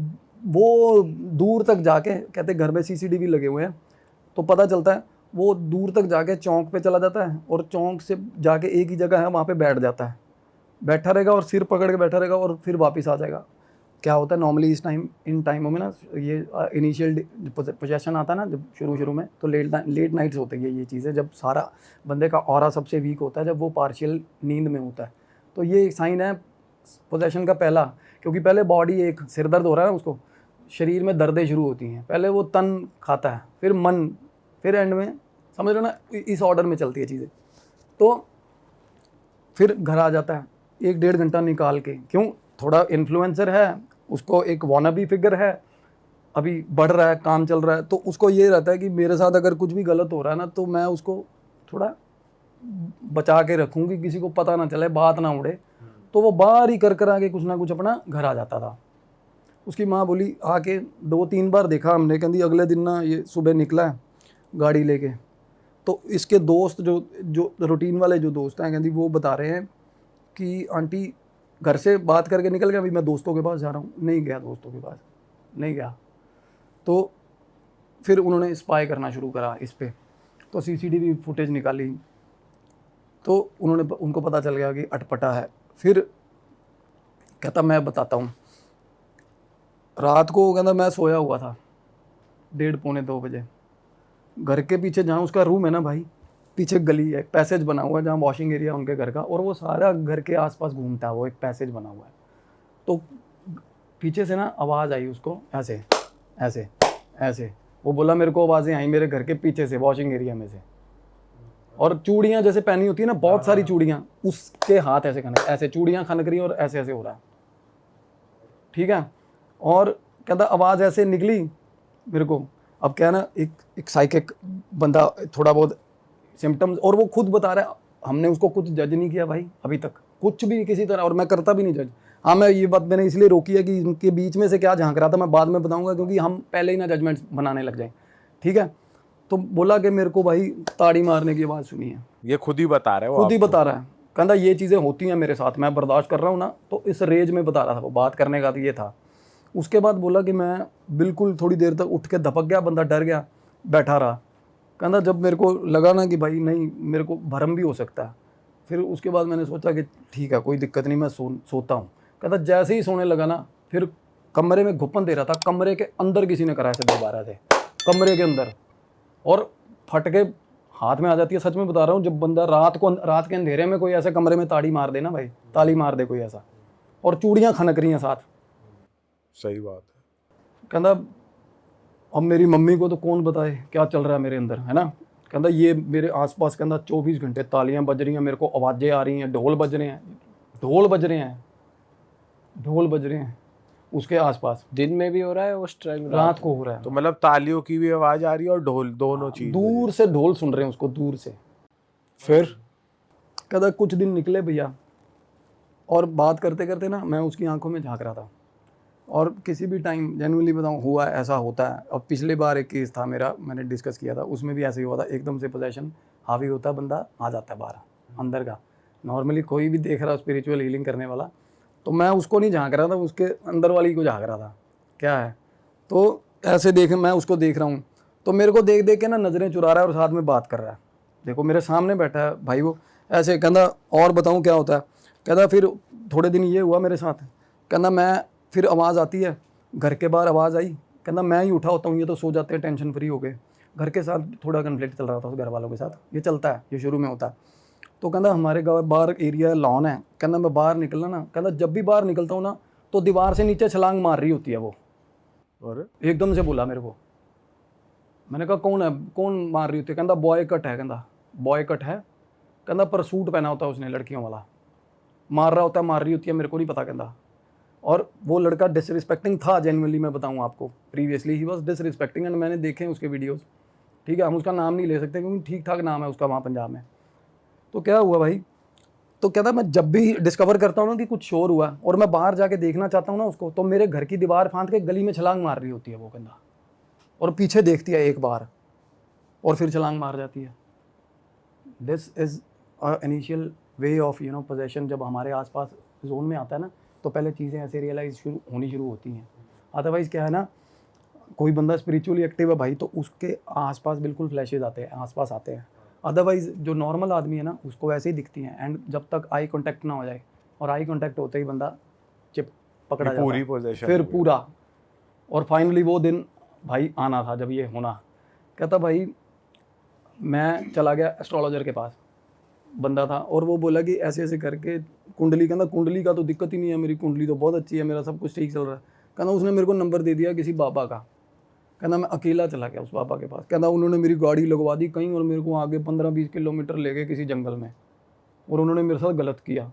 वो दूर तक जाके, कहते घर में CCTV लगे हुए हैं, तो पता चलता है वो दूर तक जाके चौक पे चला जाता है, और चौक से जाके एक ही जगह है वहाँ पे बैठ जाता है, बैठा रहेगा और सिर पकड़ के बैठा रहेगा, और फिर वापस आ जाएगा। क्या होता है नॉर्मली इन टाइमों में ना, ये इनिशियल पोजेशन आता है ना जब शुरू में, तो लेट नाइट्स होते हैं ये चीज़ें, जब सारा बंदे का ऑरा सबसे वीक होता है, जब वो पार्शियल नींद में होता है। तो ये एक साइन है पोजेशन का पहला, क्योंकि पहले बॉडी, एक सिर दर्द हो रहा है ना, उसको शरीर में दर्दें शुरू होती हैं, पहले वो तन खाता है, फिर मन, फिर एंड में, समझ रहे हो ना, इस ऑर्डर में चलती है चीज़ें। तो फिर घर आ जाता है 1-1.5 घंटा निकाल के, क्यों, थोड़ा इन्फ्लुएंसर है, उसको एक वानाबी फिगर है, अभी बढ़ रहा है, काम चल रहा है, तो उसको ये रहता है कि मेरे साथ अगर कुछ भी गलत हो रहा है ना, तो मैं उसको थोड़ा बचा के रखूँ कि किसी को पता ना चले, बात ना उड़े। तो वो बाहर ही कर आके कुछ ना कुछ अपना घर आ जाता था। उसकी माँ बोली आके 2-3 बार देखा हमने, कहती अगले दिन ना ये सुबह निकला है गाड़ी लेके, तो इसके दोस्त जो रूटीन वाले जो दोस्त हैं, कहती वो बता रहे हैं कि आंटी घर से बात करके निकल गया, अभी मैं दोस्तों के पास जा रहा हूँ, नहीं गया दोस्तों के पास, नहीं गया। तो फिर उन्होंने स्पाई करना शुरू करा इस पे, तो CCTV फुटेज निकाली, तो उनको पता चल गया कि अटपटा है। फिर कहता मैं बताता हूँ, रात को कहता मैं सोया हुआ था 1:30-2 बजे, घर के पीछे जहाँ उसका रूम है ना भाई, पीछे गली है, पैसेज बना हुआ है जहाँ वॉशिंग एरिया उनके घर का, और वो सारा घर के आसपास घूमता है, वो एक पैसेज बना हुआ है। तो पीछे से ना आवाज़ आई उसको, ऐसे ऐसे ऐसे, वो बोला मेरे को आवाज़ें आई मेरे घर के पीछे से, वॉशिंग एरिया में से, और चूड़ियाँ जैसे पहनी होती है ना, बहुत सारी चूड़ियाँ, उसके हाथ ऐसे खनक, ऐसे चूड़ियाँ खनक रही और ऐसे ऐसे हो रहा है। ठीक है। और कहता आवाज़ ऐसे निकली मेरे को, अब क्या ना, एक साइकिक बंदा, थोड़ा बहुत सिम्टम्स, और वो खुद बता रहा है, हमने उसको कुछ जज नहीं किया भाई अभी तक, कुछ भी किसी तरह, और मैं करता भी नहीं जज। हाँ, मैं ये बात मैंने इसलिए रोकी है कि इनके बीच में से क्या झांक रहा था मैं बाद में बताऊंगा, क्योंकि हम पहले ही ना जजमेंट बनाने लग जाए। ठीक है। तो बोला कि मेरे को भाई ताड़ी मारने की आवाज़ सुनी है, ये खुद ही बता रहे हो, खुद ही बता रहा है, कहता ये चीज़ें होती हैं मेरे साथ, मैं बर्दाश्त कर रहा हूँ ना, तो इस रेंज में बता रहा था वो, बात करने का तो ये था। उसके बाद बोला कि मैं बिल्कुल थोड़ी देर तक उठ के दपक गया, बंदा डर गया, बैठा रहा। कहता जब मेरे को लगा ना कि भाई नहीं, मेरे को भरम भी हो सकता है, फिर उसके बाद मैंने सोचा कि ठीक है कोई दिक्कत नहीं, मैं सोता हूँ। कहता जैसे ही सोने लगा ना, फिर कमरे में घुपन दे रहा था, कमरे के अंदर किसी ने करा ऐसे 2-12 थे कमरे के अंदर, और फट के हाथ में आ जाती है। सच में बता रहा हूँ, जब बंदा रात के अंधेरे में कोई ऐसे कमरे में ताड़ी मार दे ना भाई, ताली मार दे कोई ऐसा, और चूड़ियाँ खनक रही हैं साथ। सही बात है। कहता अब मेरी मम्मी को तो कौन बताए क्या चल रहा है मेरे अंदर, है ना। कहता ये मेरे आसपास कहता 24 घंटे तालियां बज रही हैं, मेरे को आवाज़ें आ रही हैं, ढोल बज रहे हैं, ढोल बज रहे हैं, ढोल बज रहे हैं उसके आसपास। दिन में भी हो रहा है उस टाइम, रात को हो रहा है। तो मतलब तालियों की भी आवाज आ रही है और ढोल, दोनों चीज दूर से ढोल सुन रहे हैं उसको, दूर से। फिर कहता कुछ दिन निकले भैया, और बात करते करते ना मैं उसकी आंखों में झांक रहा था, और किसी भी टाइम जेन्युइनली बताऊं हुआ है, ऐसा होता है। अब पिछले बार एक केस था मेरा, मैंने डिस्कस किया था, उसमें भी ऐसे ही हुआ था। एकदम से पोजेशन हावी होता है, बंदा आ जाता है बाहर अंदर का। नॉर्मली कोई भी देख रहा स्पिरिचुअल हीलिंग करने वाला, तो मैं उसको नहीं झांक रहा था, उसके अंदर वाली को झांक रहा था क्या है। तो ऐसे मैं उसको देख रहा हूँ, तो मेरे को देख देख के ना नज़रें चुरा रहा है और साथ में बात कर रहा है। देखो मेरे सामने बैठा है भाई वो, ऐसे। कहता और बताऊँ क्या होता है। कहता फिर थोड़े दिन ये हुआ मेरे साथ। कहता मैं फिर आवाज़ आती है, घर के बाहर आवाज़ आई। कहता मैं ही उठा होता हूँ, ये तो सो जाते हैं टेंशन फ्री हो गए। घर के साथ थोड़ा कन्फ्लिक्ट चल रहा था उस घर वालों के साथ, ये चलता है, ये शुरू में होता है। तो कहता हमारे गाँव बाहर एरिया लॉन है। कहता मैं बाहर निकलना ना, कहता जब भी बाहर निकलता हूँ ना, तो दीवार से नीचे छलांग मार रही होती है वो। और एकदम से बोला मेरे को। मैंने कहा कौन है, कौन मार रही होती है। कहता बॉय कट है। कहता बॉय कट है। कहता पर सूट पहना होता है उसने लड़कियों वाला, मार रहा होता है, मार रही होती है, मेरे को नहीं पता। कहता और वो लड़का डिसरिस्पेक्टिंग था, जेन्युइनली मैं बताऊँ आपको, previously he was disrespecting, and मैंने देखे उसके वीडियोस। ठीक है, हम उसका नाम नहीं ले सकते क्योंकि ठीक ठाक नाम है उसका वहाँ पंजाब में। तो क्या हुआ भाई, तो कहता मैं जब भी डिस्कवर करता हूँ ना कि कुछ शोर हुआ और मैं बाहर जाके देखना चाहता हूँ ना उसको, तो मेरे घर की दीवार फांद के गली में छलांग मार रही होती है वो। कहता और पीछे देखती है एक बार और फिर छलांग मार जाती है। This is initial way of possession. जब हमारे आसपास जोन में आता है ना, तो पहले चीज़ें ऐसे रियलाइज होनी शुरू होती हैं। अदरवाइज़ क्या है ना, कोई बंदा स्पिरिचुअली एक्टिव है भाई, तो उसके आसपास बिल्कुल फ्लैशेज आते हैं, आसपास आते हैं। अदरवाइज़ जो नॉर्मल आदमी है ना, उसको वैसे ही दिखती हैं। एंड जब तक आई कांटेक्ट ना हो जाए, और आई कांटेक्ट होते ही बंदा चिप पकड़ा जाता पूरी है, पोजीशन फिर पूरा। और फाइनली वो दिन भाई आना था जब ये होना। कहता भाई मैं चला गया एस्ट्रोलॉजर के पास, बंदा था, और वो बोला कि ऐसे ऐसे करके कुंडली, कहता कुंडली का तो दिक्कत ही नहीं है, मेरी कुंडली तो बहुत अच्छी है, मेरा सब कुछ ठीक चल रहा है। कहता उसने मेरे को नंबर दे दिया किसी बाबा का। कहता मैं अकेला चला गया उस बाबा के पास। कहता उन्होंने मेरी गाड़ी लगवा दी कहीं, और मेरे को आगे 15-20 किलोमीटर ले गए किसी जंगल में, और उन्होंने मेरे साथ गलत किया।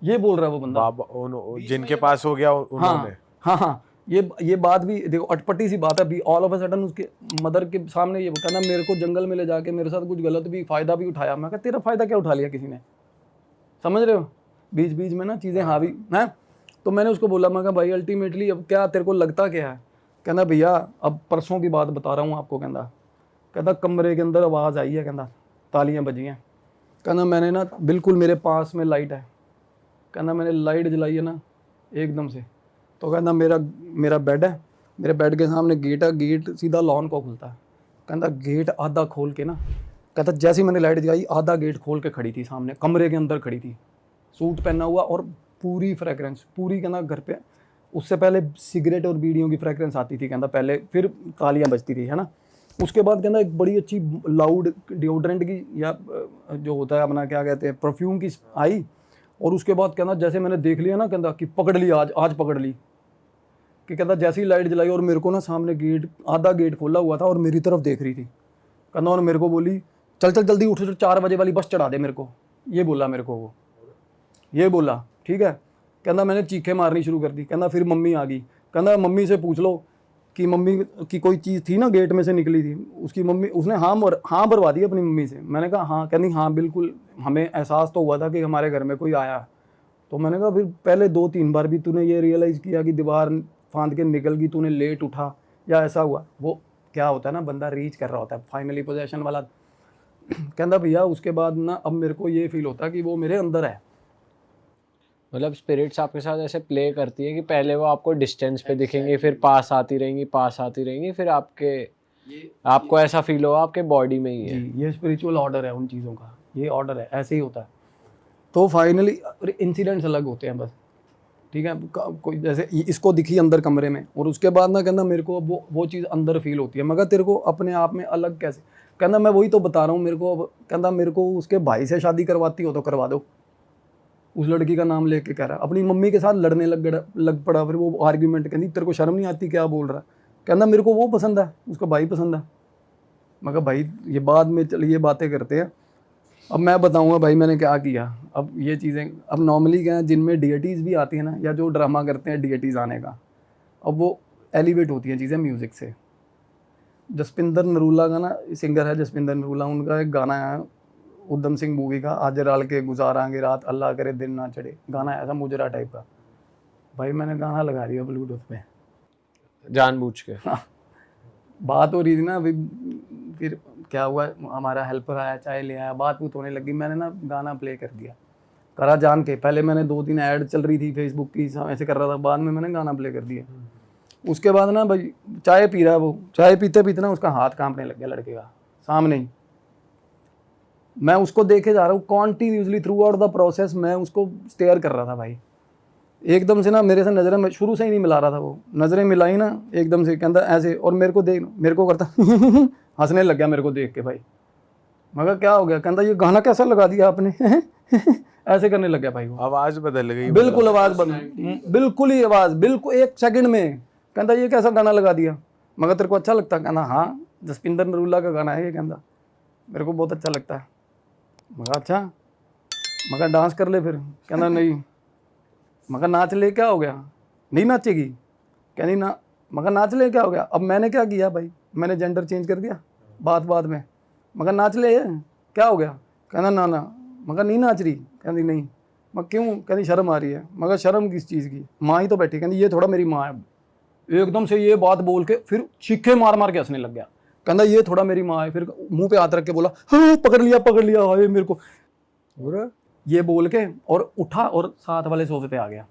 ये बोल रहा है वो बंदा। बाबा जिनके पास हो गया उन्होंने। हाँ, ये बात भी देखो, अटपटी सी बात है। अभी ऑल ऑफ अ सडन उसके मदर के सामने ये कहना मेरे को जंगल में ले जाके मेरे साथ कुछ गलत भी फ़ायदा भी उठाया। मैं कहा तेरा फ़ायदा क्या उठा लिया किसी ने, समझ रहे हो, बीच बीच में ना चीज़ें हावी हैं। तो मैंने उसको बोला, मैं कहा भाई अल्टीमेटली अब क्या तेरे को लगता क्या है। कहना भैया अब परसों की बात बता रहा हूँ आपको। कहता कमरे के अंदर आवाज़ आई है, कहता तालियां बजी हैं। कहना मैंने ना बिल्कुल मेरे पास में लाइट है, कहना मैंने लाइट जलाई है ना एकदम से। तो कहना मेरा बेड है, मेरे बेड के सामने गेट है, गेट सीधा लॉन को खुलता है। कहता गेट आधा खोल के ना, कहता जैसे ही मैंने लाइट जलाई आधा गेट खोल के खड़ी थी सामने, कमरे के अंदर खड़ी थी, सूट पहना हुआ और पूरी फ्रेगरेंस पूरी। कहना घर पे उससे पहले सिगरेट और बीड़ियों की फ्रेगरेंस आती थी कहता पहले, फिर तालियां बजती थी, है ना। उसके बाद कहता एक बड़ी अच्छी लाउड डिओड्रेंट की या जो होता है अपना क्या कहते हैं परफ्यूम की आई। और उसके बाद कहना जैसे मैंने देख लिया ना, कहता कि पकड़ ली आज पकड़ ली। कि कहता जैसे ही लाइट जलाई और मेरे को ना सामने गेट आधा गेट खोला हुआ था और मेरी तरफ देख रही थी। कहता और मेरे को बोली चल जल्दी उठ, 4 बजे वाली बस चढ़ा दे मेरे को। ये बोला मेरे को वो, ये बोला ठीक है। कहता मैंने चीखें मारनी शुरू कर दी। कहता फिर मम्मी आ गई। कहता मम्मी से पूछ लो कि मम्मी की कोई चीज़ थी ना गेट में से निकली थी, उसकी मम्मी उसने हाँ भरवा दी अपनी मम्मी से। मैंने कहा हाँ। कहती हाँ बिल्कुल, हमें एहसास तो हुआ था कि हमारे घर में कोई आया। तो मैंने कहा फिर पहले 2-3 बार भी तूने ये रियलाइज़ किया कि दीवार फांद के निकल गई, तूने लेट उठा या ऐसा हुआ। वो क्या होता है ना, बंदा रीच कर रहा होता है फाइनली पोजेशन वाला। कहता भैया उसके बाद ना अब मेरे को ये फील होता कि वो मेरे अंदर है। मतलब स्पिरिट्स आपके साथ ऐसे प्ले करती है कि पहले वो आपको डिस्टेंस पे दिखेंगे, फिर पास आती रहेंगी, फिर आपको ऐसा फील होगा आपके बॉडी में ही है। जी, ये स्पिरिचुअल ऑर्डर है उन चीज़ों का, ये ऑर्डर है, ऐसे ही होता है। तो फाइनली इंसिडेंट्स अलग होते हैं बस, ठीक है। कोई जैसे इसको दिखी अंदर कमरे में, और उसके बाद ना कहना मेरे को वो चीज़ अंदर फील होती है। मगर तेरे को अपने आप में अलग कैसे? कहना मैं वही तो बता रहा हूँ, मेरे को कहना मेरे को उसके भाई से शादी करवाती हो तो करवा दो। उस लड़की का नाम लेके कह रहा है, अपनी मम्मी के साथ लड़ने लग पड़ा। फिर वो आर्ग्यूमेंट, कहती तेरे को शर्म नहीं आती क्या बोल रहा है? कहना मेरे को वो पसंद है, उसका भाई पसंद है। मैं कहा भाई ये बाद में चलिए बातें करते हैं, अब मैं बताऊंगा भाई मैंने क्या किया। अब ये चीज़ें अब नॉर्मली क्या है, जिनमें डीएटीज़ भी आती है ना, या जो ड्रामा करते हैं डीएटीज़ आने का, अब वो एलिवेट होती हैं चीज़ें म्यूज़िक से। जसपिंदर नरूला का ना सिंगर है, जसपिंदर नरूला, उनका एक गाना है उधम सिंह मूवी का, आज राल के गुजारांगे रात अल्लाह करे दिन ना चढ़े, गाना ऐसा मुजरा टाइप का। भाई मैंने गाना लगा दिया ब्लूटूथ पे, जानबूझ के। बात हो रही थी ना अभी, फिर क्या हुआ, हमारा हेल्पर आया, चाय ले आया, बात होने लगी, मैंने ना गाना प्ले कर दिया, करा जान के। पहले मैंने 2-3 ऐड चल रही थी फेसबुक की, ऐसे कर रहा था, बाद में मैंने गाना प्ले कर दिया। उसके बाद ना भाई चाय पी रहा है वो, चाय पीते पीते ना उसका हाथ कांपने लग गया लड़के का, सामने ही। मैं उसको देखे जा रहा हूँ continuously through out the process, मैं उसको स्टेयर कर रहा था भाई। एकदम से ना मेरे से नज़रें, मैं शुरू से ही नहीं मिला रहा था, वो नज़रें मिलाई ना एकदम से, कहता ऐसे, और मेरे को देख, मेरे को करता हंसने लग गया मेरे को देख के भाई। मगर क्या हो गया? कहता ये गाना कैसा लगा दिया आपने ऐसे करने लग गया भाई वो। आवाज बदल गई, बिल्कुल आवाज़ बदल, बिल्कुल ही आवाज़, बिल्कुल 1 सेकंड में। कहता ये कैसा गाना लगा दिया? मगर तेरे को अच्छा लगता? कहना हाँ जसपिंदर नरूला का गाना है ये। कहता मेरे को बहुत अच्छा लगता है। मगर अच्छा, मगर डांस कर ले फिर। कहना नहीं। मगर नाच ले, क्या हो गया? नहीं नाचेगी? कहनी ना। मगर नाच ले, क्या हो गया? अब मैंने क्या किया भाई, मैंने जेंडर चेंज कर दिया बात में। मगर नाच ले, क्या हो गया? कहना ना ना। मगर नहीं नाच रही? कहती नहीं। मगर क्यों? कहती शर्म आ रही है। मगर शर्म किस चीज़ की? माँ ही तो बैठी। कहती ये थोड़ा मेरी माँ है। एकदम से ये बात बोल के फिर चीखे मार के हंसने लग गया। कहता ये थोड़ा मेरी माँ है। फिर मुंह पे हाथ रख के बोला हाँ पकड़ लिया हाय मेरे को, ये बोल के, और उठा और साथ वाले सोफे पे आ गया।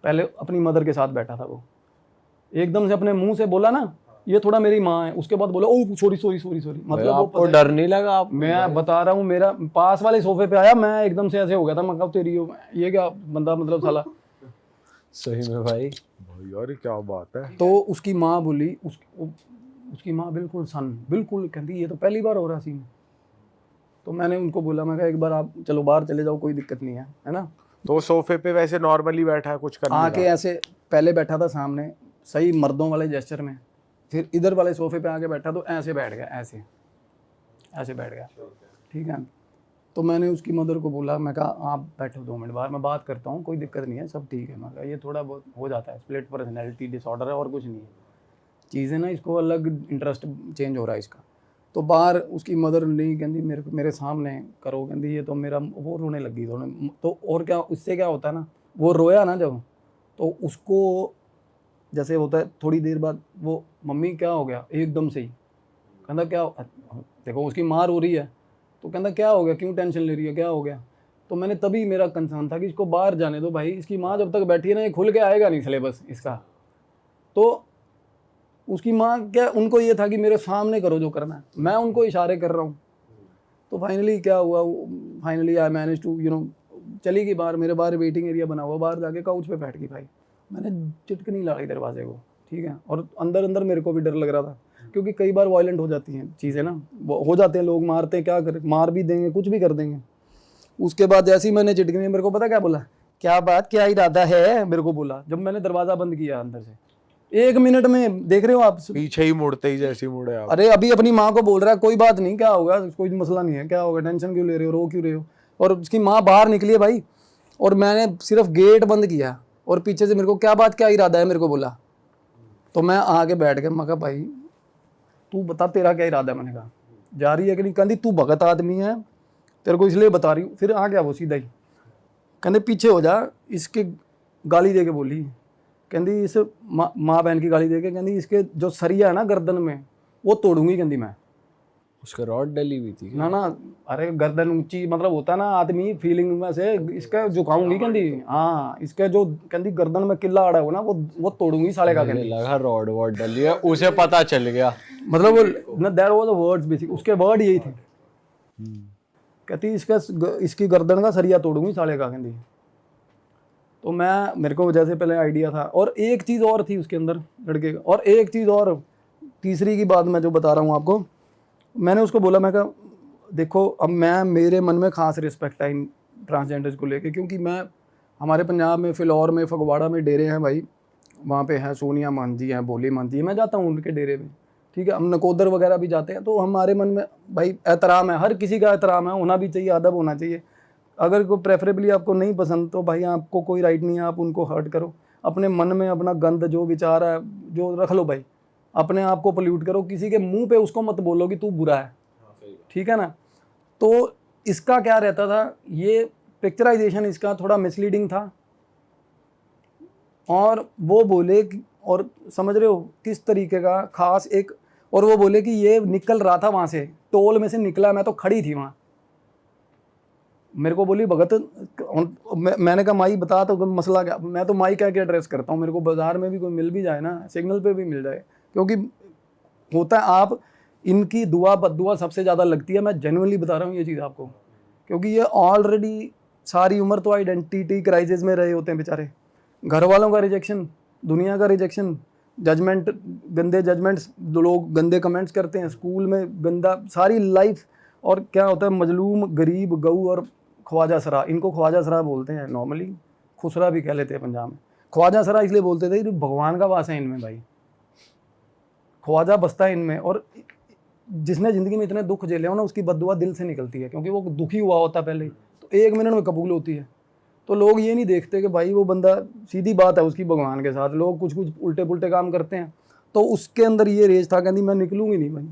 पहले अपनी मदर के साथ बैठा था वो, एकदम से अपने मुंह से बोला ना ये थोड़ा मेरी माँ है, उसके बाद बोला ओ सॉरी। मतलब आपको डर नहीं लगा? आप, मैं बता रहा हूँ, मेरा पास वाले सोफे पे आया, मैं एकदम से ऐसे हो गया था, मतलब तेरी ये क्या बंदा, मतलब साला। सही में भाई यार क्या बात है। तो उसकी माँ बोली, उसकी माँ बिल्कुल कहती ये तो पहली बार हो रहा सीन। तो मैंने उनको बोला, मैं कहा एक बार आप चलो बाहर चले जाओ, कोई दिक्कत नहीं है ना। तो सोफे पे वैसे नॉर्मली बैठा है, कुछ करने आके ऐसे पहले बैठा था सामने सही मर्दों वाले जेस्चर में, फिर इधर वाले सोफे पे आके बैठा तो ऐसे बैठ गया, ऐसे बैठ गया, ठीक है। तो मैंने उसकी मदर को बोला, मैं कहा आप बैठो 2 मिनट बाहर, मैं बात करता हूँ, कोई दिक्कत नहीं है, सब ठीक है। मैं कहा ये थोड़ा बहुत हो जाता है, स्प्लिट पर्सनैलिटी डिसऑर्डर है और कुछ नहीं है, चीज़ें ना, इसको अलग इंटरेस्ट चेंज हो रहा है इसका। तो बाहर उसकी मदर नहीं, कहती मेरे सामने करो, कहती ये तो मेरा, वो रोने लगी थोड़ा। तो और क्या, उससे क्या होता है ना, वो रोया ना जब, तो उसको जैसे होता है थोड़ी देर बाद वो मम्मी क्या हो गया एकदम से ही, कहता क्या, देखो उसकी माँ रो रही है, तो कहता क्या हो गया, क्यों टेंशन ले रही है, क्या हो गया। तो मैंने तभी, मेरा कंसर्न था कि इसको बाहर जाने दो भाई, इसकी माँ जब तक बैठी है ना, ये खुल के आएगा नहीं सिलेबस इसका। तो उसकी माँ क्या, उनको ये था कि मेरे सामने करो जो करना है, मैं उनको इशारे कर रहा हूँ। तो फाइनली क्या हुआ, फाइनली आई मैनेज टू चली गई बाहर, मेरे बाहर वेटिंग एरिया बना हुआ, बाहर जाके काउच पे बैठ गई भाई। मैंने चिटकनी लगाई दरवाजे को, ठीक है। और अंदर मेरे को भी डर लग रहा था, क्योंकि कई बार वायलेंट हो जाती हैं चीज़ें ना, हो जाते हैं लोग, मारते हैं, क्या करें, मार भी देंगे, कुछ भी कर देंगे। उसके बाद जैसे ही मैंने चिटकनी, मेरे को पता क्या बोला, क्या बात, क्या इरादा है, मेरे को बोला, जब मैंने दरवाज़ा बंद किया अंदर से। 1 मिनट में, देख रहे हो आप, पीछे ही मुड़ते ही जैसे मुड़े आप। अरे अभी अपनी माँ को बोल रहा है कोई बात नहीं, क्या होगा, कोई मसला नहीं है, क्या होगा, टेंशन क्यों ले रहे हो, रो क्यों रहे हो। और उसकी माँ बाहर निकली है भाई, और मैंने सिर्फ गेट बंद किया, और पीछे से मेरे को क्या बात, क्या इरादा है, मेरे को बोला। तो मैं आके बैठ गया, मैं कहा भाई तू बता तेरा क्या इरादा है। मैंने कहा जा रही है कि नहीं, कहती तू भगत आदमी है, तेरे को इसलिए बता रही हूँ। फिर आ गया वो सीधा ही, कहते पीछे हो जा, इसके गाली दे के बोली, कहती इस माँ बहन की गाली दे के, कहती इसके जो सरिया है ना गर्दन में, वो तोड़ूंगी, कहती मैं। उसके रॉड डली हुई थी ना ना, अरे गर्दन ऊंची, मतलब होता है ना आदमी फीलिंग में से इसका झुकाऊंगी कहती, हाँ इसका जो कहती गर्दन में किला अड़ा हो ना वो तोड़ूंगी साले का मुझे कहती। लगा रॉड वॉड डली है, उसे पता चल गया। मतलब वो ना, there was the words basic, उसके वर्ड यही थे। कहती इसकी गर्दन का सरिया तोड़ूंगी साले का कहती। तो मेरे को जैसे पहले आइडिया था, और एक चीज़ और थी उसके अंदर लड़के का, और एक चीज़ और, तीसरी की बात मैं जो बता रहा हूँ आपको, मैंने उसको बोला, मैं कहा देखो अब मेरे मन में खास रिस्पेक्ट है इन ट्रांसजेंडर्स को लेके, क्योंकि मैं हमारे पंजाब में फिलौर में फगवाड़ा में डेरे हैं भाई, वहाँ पे हैं सोनिया मान जी हैं, भोली मान जी, मैं जाता हूँ उनके डेरे में, ठीक है, हम नकोदर वगैरह भी जाते हैं, तो हमारे मन में भाई एहतराम है, हर किसी का एहतराम है, होना भी चाहिए, अदब होना चाहिए। अगर कोई प्रेफरेबली आपको नहीं पसंद तो भाई आपको कोई राइट नहीं है आप उनको हर्ट करो, अपने मन में अपना गंद जो विचार है जो रख लो भाई, अपने आप को पोल्यूट करो, किसी के मुंह पे उसको मत बोलो कि तू बुरा है, ठीक है ना। तो इसका क्या रहता था, ये पिक्चराइजेशन इसका थोड़ा मिसलीडिंग था, और वो बोले और समझ रहे हो किस तरीके का खास एक, और वो बोले कि ये निकल रहा था वहाँ से, टोल में से निकला, मैं तो खड़ी थी वहाँ, मेरे को बोली भगत, मैंने कहा माई बता तो मसला क्या, मैं तो माई कह के एड्रेस करता हूँ, मेरे को बाजार में भी कोई मिल भी जाए ना, सिग्नल पे भी मिल जाए, क्योंकि होता है आप इनकी दुआ बद्दुआ सबसे ज़्यादा लगती है, मैं जेन्युइनली बता रहा हूँ ये चीज़ आपको, क्योंकि ये ऑलरेडी सारी उम्र तो आइडेंटिटी क्राइसिस में रहे होते हैं बेचारे, घर वालों का रिजेक्शन, दुनिया का रिजेक्शन, जजमेंट, गंदे जजमेंट्स, लोग गंदे कमेंट्स करते हैं, स्कूल में गंदा, सारी लाइफ, और क्या होता है मजलूम, गरीब, गऊ और ख्वाजा सरा, इनको ख्वाजा सरा बोलते हैं नॉर्मली, खुसरा भी कह लेते हैं पंजाब में, ख्वाजा सरा इसलिए बोलते थे कि भगवान का वास है इनमें भाई, ख्वाजा बसता है इनमें, और जिसने ज़िंदगी में इतने दुख झेले हो ना उसकी बद्दुआ दिल से निकलती है, क्योंकि वो दुखी हुआ होता है पहले ही, तो 1 मिनट में कबूल होती है। तो लोग ये नहीं देखते कि भाई वो बंदा, सीधी बात है उसकी भगवान के साथ, लोग कुछ कुछ उल्टे पुल्टे काम करते हैं, तो उसके अंदर ये रेज था, कहती मैं निकलूंगी नहीं भाई।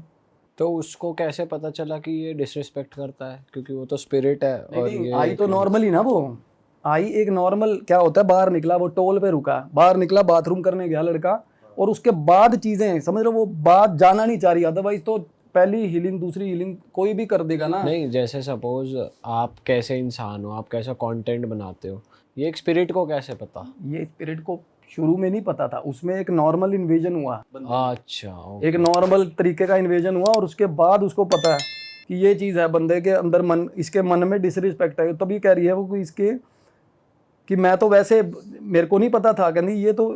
तो उसको कैसे पता चला कि ये डिसरिस्पेक्ट करता है, क्योंकि वो तो स्पिरिट है, और नहीं, ये आई तो नॉर्मली ना, वो आई एक नॉर्मल, क्या होता है बाहर निकला, वो टोल पे रुका, बाहर निकला, बाथरूम करने गया लड़का, और उसके बाद चीजें समझ रहे हो, वो बात जाना नहीं चाह रही, अदरवाइज तो पहली हीलिंग दूसरी हीलिंग कोई भी कर देगा ना। नहीं, जैसे सपोज आप कैसे इंसान हो, आप कैसा कंटेंट बनाते हो, ये एक स्पिरिट को कैसे पता? ये स्पिरिट को शुरू में नहीं पता था, उसमें एक नॉर्मल इन्वेजन हुआ, अच्छा, एक नॉर्मल तरीके का इन्वेजन हुआ, और उसके बाद उसको पता है कि ये चीज़ है बंदे के अंदर, मन, इसके मन में डिसरिस्पेक्ट है, तभी कह रही है वो इसके कि मैं तो वैसे, मेरे को नहीं पता था, कहती ये तो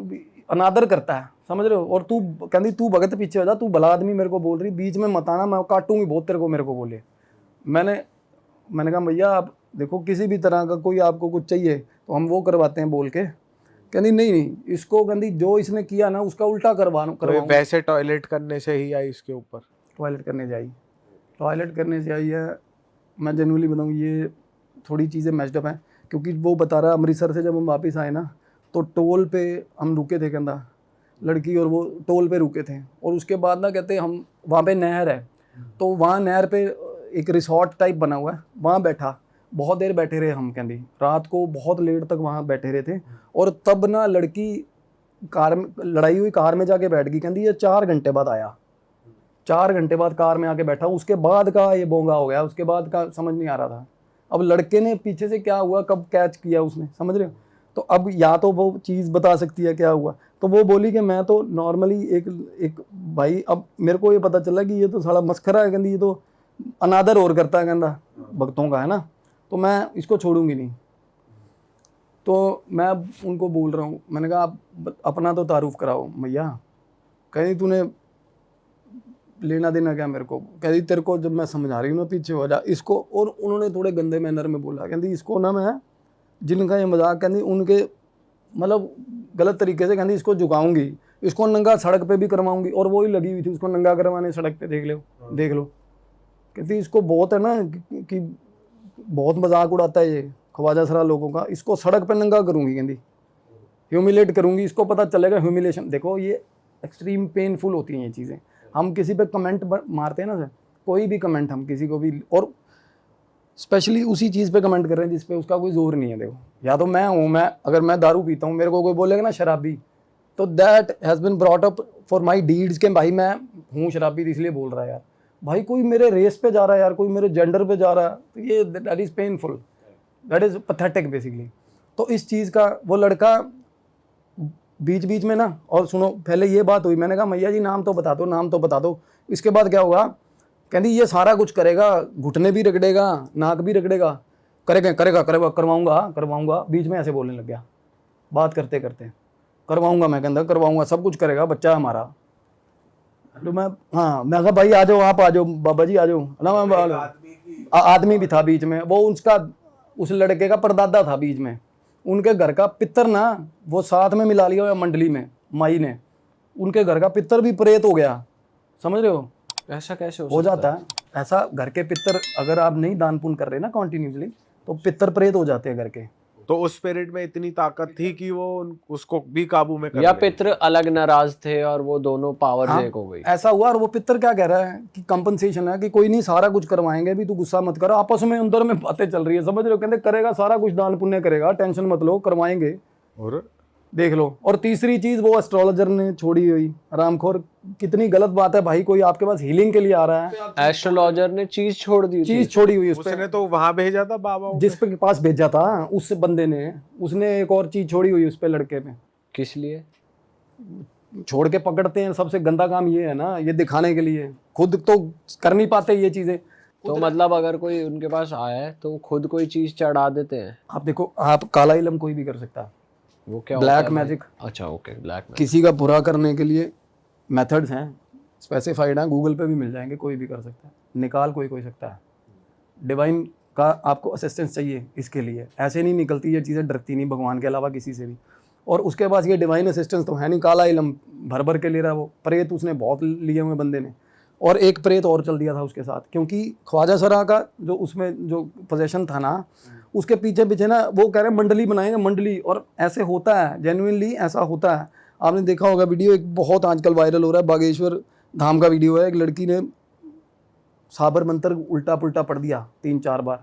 अनादर करता है, समझ रहे हो, और तू कहती तू भगत पीछे हो जा, तू भला आदमी मेरे को बोल रही, बीच में मत आना, मैं काटूंगी बहुत तेरे को, मेरे को बोले। मैंने कहा भैया आप देखो, किसी भी तरह का कोई आपको कुछ चाहिए तो हम वो करवाते हैं बोल के, कहती नहीं, इसको कहती जो इसने किया ना उसका उल्टा करवाऊं। वैसे टॉयलेट करने से ही आई इसके ऊपर, टॉयलेट करने से आई है, मैं जेन्युइनली बताऊँ ये थोड़ी चीज़ें मैच्ड अप हैं, क्योंकि वो बता रहा अमृतसर से जब हम वापस आए ना, तो टोल पे हम रुके थे, कहता लड़की और वो टोल पे रुके थे, और उसके बाद ना कहते हम वहाँ पे नहर है, तो वहाँ नहर पे एक रिसोर्ट टाइप बना हुआ है, वहाँ बैठा, बहुत देर बैठे रहे हम, कहती रात को बहुत लेट तक वहाँ बैठे रहे थे, और तब ना लड़की कार में, लड़ाई हुई कार में जाके बैठ गई, कहती ये 4 घंटे बाद आया, 4 घंटे बाद कार में आके बैठा, उसके बाद का ये बोंगा हो गया, उसके बाद का समझ नहीं आ रहा था, अब लड़के ने पीछे से क्या हुआ, कब कैच किया उसने, समझ रहे हो, तो अब या तो वो चीज़ बता सकती है क्या हुआ, तो वो बोली कि मैं तो नॉर्मली एक भाई, अब मेरे को ये पता चला कि ये तो साला मस्खरा है, कहती ये तो अनादर और करता है, कहता भक्तों का है ना, तो मैं इसको छोड़ूंगी नहीं। तो मैं उनको बोल रहा हूँ, मैंने कहा आप अपना तो तारुफ कराओ भैया, कहीं तूने लेना देना क्या मेरे को, कहती तेरे को जब मैं समझा रही हूँ ना पीछे हो जा इसको, और उन्होंने थोड़े गंदे मैनर में बोला, कहती इसको ना मैं, जिनका ये मजाक, कहती उनके मतलब गलत तरीके से, कहती इसको झुकाऊंगी, इसको नंगा सड़क पे भी करवाऊंगी, और वो ही लगी हुई थी उसको नंगा करवाने सड़क पे, देख लो, कहती इसको बहुत है ना कि बहुत मजाक उड़ाता है ये ख्वाजा सरा लोगों का, इसको सड़क पे नंगा करूंगी, कहती ह्यूमिलेट करूंगी, इसको पता चलेगा ह्यूमिलेशन। देखो ये एक्सट्रीम पेनफुल होती हैं ये चीज़ें, हम किसी पे कमेंट मारते हैं ना सर, कोई भी कमेंट हम किसी को भी, और स्पेशली उसी चीज़ पे कमेंट कर रहे हैं जिस पे उसका कोई जोर नहीं है। देखो या तो मैं अगर मैं दारू पीता हूँ, मेरे को कोई बोलेगा ना शराबी, तो that has been brought up for my deeds के भाई मैं हूँ शराबी इसलिए बोल रहा है यार, भाई कोई मेरे रेस पे जा रहा है यार, कोई मेरे जेंडर पे जा रहा है, तो ये that is painful, that is pathetic basically. तो इस चीज़ का वो लड़का बीच बीच में ना, और सुनो पहले ये बात हुई, मैंने कहा मैया जी नाम तो बता दो, नाम तो बता दो। इसके बाद क्या होगा, कहती ये सारा कुछ करेगा, घुटने भी रगड़ेगा, नाक भी रगड़ेगा, करेगा करेगा करेगा, करवाऊंगा करवाऊंगा, बीच में ऐसे बोलने लग गया बात करते करते, करवाऊंगा, मैं कहता करवाऊंगा, सब कुछ करेगा, बच्चा है हमारा। तो मैं मैं कहा भाई आ जाओ, आप आ जाओ बाबा जी आ जाओ ना, मैं आदमी भी था बीच में, वो उसका उस लड़के का परदादा था बीच में, उनके घर का पितर ना वो साथ में मिला लिया मंडली में, माई ने, उनके घर का पितर भी प्रेत हो गया, समझ रहे हो? ऐसा कैसे हो जाता है ऐसा, घर के पितर अगर आप नहीं दान पुण्य कर रहे ना कॉन्टिन्यूसली, तो पितर प्रेत हो जाते हैं घर के। तो उस स्पिरिट में इतनी ताकत थी कि वो उसको भी काबू में कर या ले। पितृ अलग नाराज थे और वो दोनों पावर हाँ, एक हो गई। ऐसा हुआ। और वो पितर क्या कह रहा है कि कंपनसेशन है, कि कोई नहीं सारा कुछ करवाएंगे भी, तू गुस्सा मत कर, आपस में अंदर में बातें चल रही है, समझ रहे हो? कहते करेगा सारा कुछ दान पुण्य करेगा, टेंशन मत लो, करवाएंगे, और देख लो। और तीसरी चीज वो एस्ट्रोलॉजर ने छोड़ी हुई, रामखोर, कितनी गलत बात है भाई, कोई आपके पास हीलिंग के लिए आ रहा है, एस्ट्रोलॉजर ने चीज छोड़ दी थी। चीज छोड़ी हुई उस पे, उसने तो वहां भेजा था बाबा को। जिस पे के पास भेजा था उस बंदे ने, उसने एक और चीज छोड़ी हुई उस पे, लड़के पे। किस लिए? छोड़ के पकड़ते हैं, सबसे गंदा काम ये है ना, ये दिखाने के लिए, खुद तो कर नहीं पाते ये चीजें। तो मतलब अगर कोई उनके पास आया है तो खुद कोई चीज चढ़ा देते हैं। आप देखो, आप काला इलम कोई भी कर सकता है, वो क्या ब्लैक होता है भाई? मैजिक। अच्छा ओके, ब्लैक मैजिक। किसी का बुरा करने के लिए मेथड्स हैं, स्पेसिफाइड हैं, गूगल पे भी मिल जाएंगे, कोई भी कर सकता है, निकाल कोई कोई सकता है। डिवाइन का आपको असिस्टेंस चाहिए इसके लिए, ऐसे नहीं निकलती ये चीज़ें, डरती नहीं भगवान के अलावा किसी से भी। और उसके पास ये डिवाइन असिस्टेंस तो है नहीं, काला इलम भर भर के ले रहा है वो। प्रेत उसने बहुत लिए हुए बंदे ने, और एक प्रेत और चल दिया था उसके साथ, क्योंकि ख्वाजा सरा का जो उसमें जो पोजेशन था ना, उसके पीछे पीछे ना वो कह रहे हैं मंडली बनाएंगे, मंडली। और ऐसे होता है, जेन्युइनली ऐसा होता है। आपने देखा होगा वीडियो, एक बहुत आजकल वायरल हो रहा है, बागेश्वर धाम का वीडियो है, एक लड़की ने साबर मंत्र उल्टा पुल्टा पढ़ दिया 3-4 बार,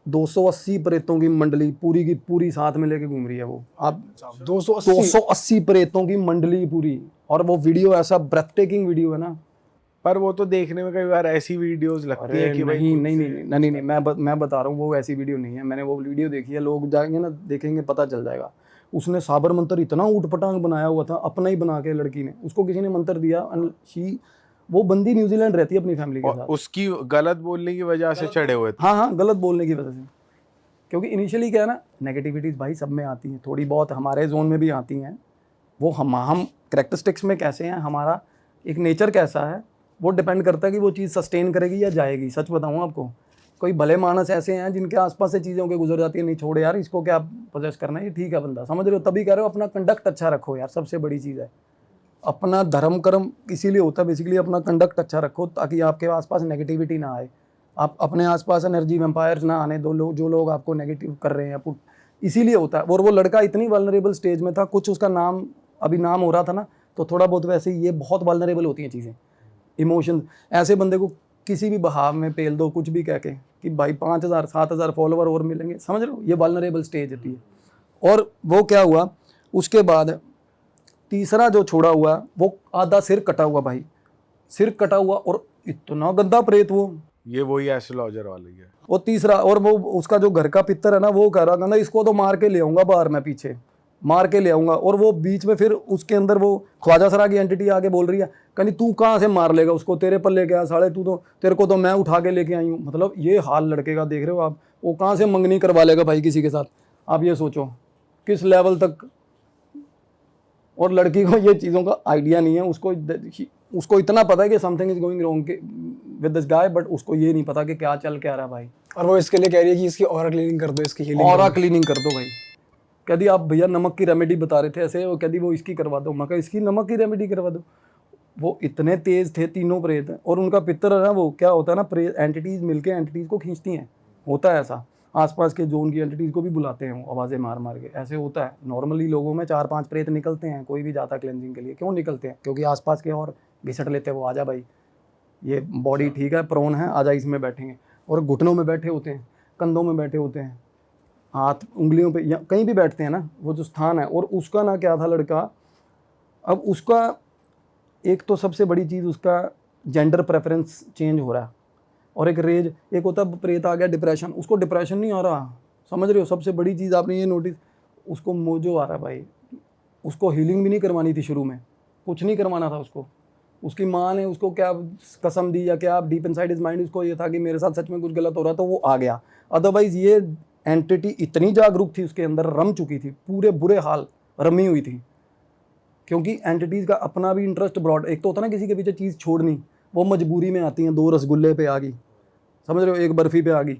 280 प्रेतों की मंडली पूरी की पूरी साथ में लेके घूम रही है वो। आप 280 प्रेतों की मंडली पूरी, और वो वीडियो ऐसा ब्रेथ टेकिंग वीडियो है ना। पर वो तो देखने में कई बार ऐसी वीडियोस लगती है कि भाई नहीं, मैं बता रहा हूँ, वो ऐसी वीडियो नहीं है, मैंने वो वीडियो देखी है, लोग जाएंगे ना देखेंगे पता चल जाएगा। उसने साबर मंत्र इतना ऊट पटांग बनाया हुआ था, अपना ही बना के, लड़की ने, उसको किसी ने मंत्र दिया, वो बंदी न्यूजीलैंड रहती है अपनी फैमिली के साथ, उसकी गलत बोलने की वजह से चढ़े हुए थे। हाँ, गलत बोलने की वजह से। क्योंकि इनिशियली क्या है ना, नेगेटिविटीज भाई सब में आती हैं, थोड़ी बहुत हमारे जोन में भी आती हैं। वो हम कैरेक्टरिस्टिक्स में कैसे हैं, हमारा एक नेचर कैसा है, वो डिपेंड करता है कि वो चीज़ सस्टेन करेगी या जाएगी। सच बताऊँ आपको, कोई भले मानस ऐसे हैं जिनके आसपास से चीज़ों के गुजर जाती है, नहीं छोड़ यार इसको क्या पोजेस करना है, ये ठीक है बंदा, समझ रहे हो? तभी कह रहे हो अपना कंडक्ट अच्छा रखो यार, सबसे बड़ी चीज़ है। अपना धर्म कर्म इसीलिए होता है बेसिकली, अपना कंडक्ट अच्छा रखो ताकि आपके आसपास नेगेटिविटी ना आए, आप अपने आसपास एनर्जी वैम्पायर्स ना आने दो, जो लोग आपको नेगेटिव कर रहे हैं, इसीलिए होता है। और वो लड़का इतनी वल्नरेबल स्टेज में था, कुछ उसका नाम अभी नाम हो रहा था ना, तो थोड़ा बहुत वैसे ही ये बहुत वल्नरेबल होती हैं चीज़ें, इमोशन। ऐसे बंदे को किसी भी बहाव में पेल दो, कुछ भी कह के कि भाई 5000-7000 फॉलोवर और मिलेंगे, समझ रहे हो? ये वल्नरेबल स्टेज होती है। और वो क्या हुआ उसके बाद, तीसरा जो छोड़ा हुआ वो आधा सिर कटा हुआ भाई, सिर कटा हुआ, और इतना गंदा प्रेत वो, ये वही एस्ट्रोलॉजर वाली है। वो तीसरा। और वो उसका जो घर का पितर है ना, वो कह रहा था ना इसको तो मार के ले आऊंगा बाहर, मैं पीछे मार के ले आऊंगा। और वो बीच में फिर उसके अंदर वो ख्वाजा सरा की एंटिटी आके बोल रही है, कहनी तू कहाँ से मार लेगा उसको, तेरे पर लेके आया साले, तू तो, तेरे को तो मैं उठा के लेके आई हूँ। मतलब ये हाल लड़के का देख रहे हो आप, वो कहाँ से मंगनी करवा लेगा भाई किसी के साथ, आप ये सोचो किस लेवल तक। और लड़की को ये चीज़ों का आइडिया नहीं है, उसको इतना पता है कि something is going wrong with this guy, but उसको ये नहीं पता कि क्या चल क्या रहा है भाई। और वो इसके लिए कह रही है कि इसकी ऑरा क्लीनिंग कर दो, इसकी हीलिंग ऑरा क्लीनिंग कर दो भाई। कहती आप भैया नमक की रेमेडी बता रहे थे ऐसे, वो कहती वो इसकी करवा दो, मैं कहा इसकी नमक की रेमेडी करवा दो। वो इतने तेज थे तीनों प्रेत, और उनका पितर है ना, वो क्या होता है ना, प्रेत एंटिटीज मिलके एंटिटीज को खींचती हैं, होता है ऐसा। आसपास के जोन की एंटिटीज को भी बुलाते हैं वो, आवाज़ें मार मार के, ऐसे होता है। नॉर्मली लोगों में 4-5 प्रेत निकलते हैं, कोई भी जाता क्लेंजिंग के लिए। क्यों निकलते हैं? क्योंकि आसपास के और घिसट लेते हैं वो, आजा भाई ये बॉडी ठीक है, प्रोन है, आजा इसमें बैठेंगे। और घुटनों में बैठे होते हैं, कंधों में बैठे होते हैं, हाथ उंगलियों पे, या कहीं भी बैठते हैं ना, वो जो स्थान है। और उसका ना क्या था लड़का, अब उसका एक तो सबसे बड़ी चीज़ उसका जेंडर प्रेफरेंस चेंज हो रहा है। और एक रेज, एक होता है प्रेत आ गया डिप्रेशन, उसको डिप्रेशन नहीं आ रहा, समझ रहे हो। सबसे बड़ी चीज़ आपने ये नोटिस, उसको मोजो आ रहा है भाई। उसको हीलिंग भी नहीं करवानी थी शुरू में, कुछ नहीं करवाना था उसको। उसकी माँ ने उसको क्या कसम दी या क्या डीप इनसाइड इज माइंड उसको ये था कि मेरे साथ सच में कुछ गलत हो रहा, तो वो आ गया। अदरवाइज ये एंटिटी इतनी जागरूक थी उसके अंदर, रम चुकी थी, पूरे बुरे हाल रमी हुई थी। क्योंकि एंटिटीज़ का अपना भी इंटरेस्ट ब्रॉड, एक तो होता ना किसी के पीछे चीज़ छोड़नी, वो मजबूरी में आती हैं। 2 रसगुल्ले पे आ गई, समझ रहे हो, 1 बर्फ़ी पे आ गई।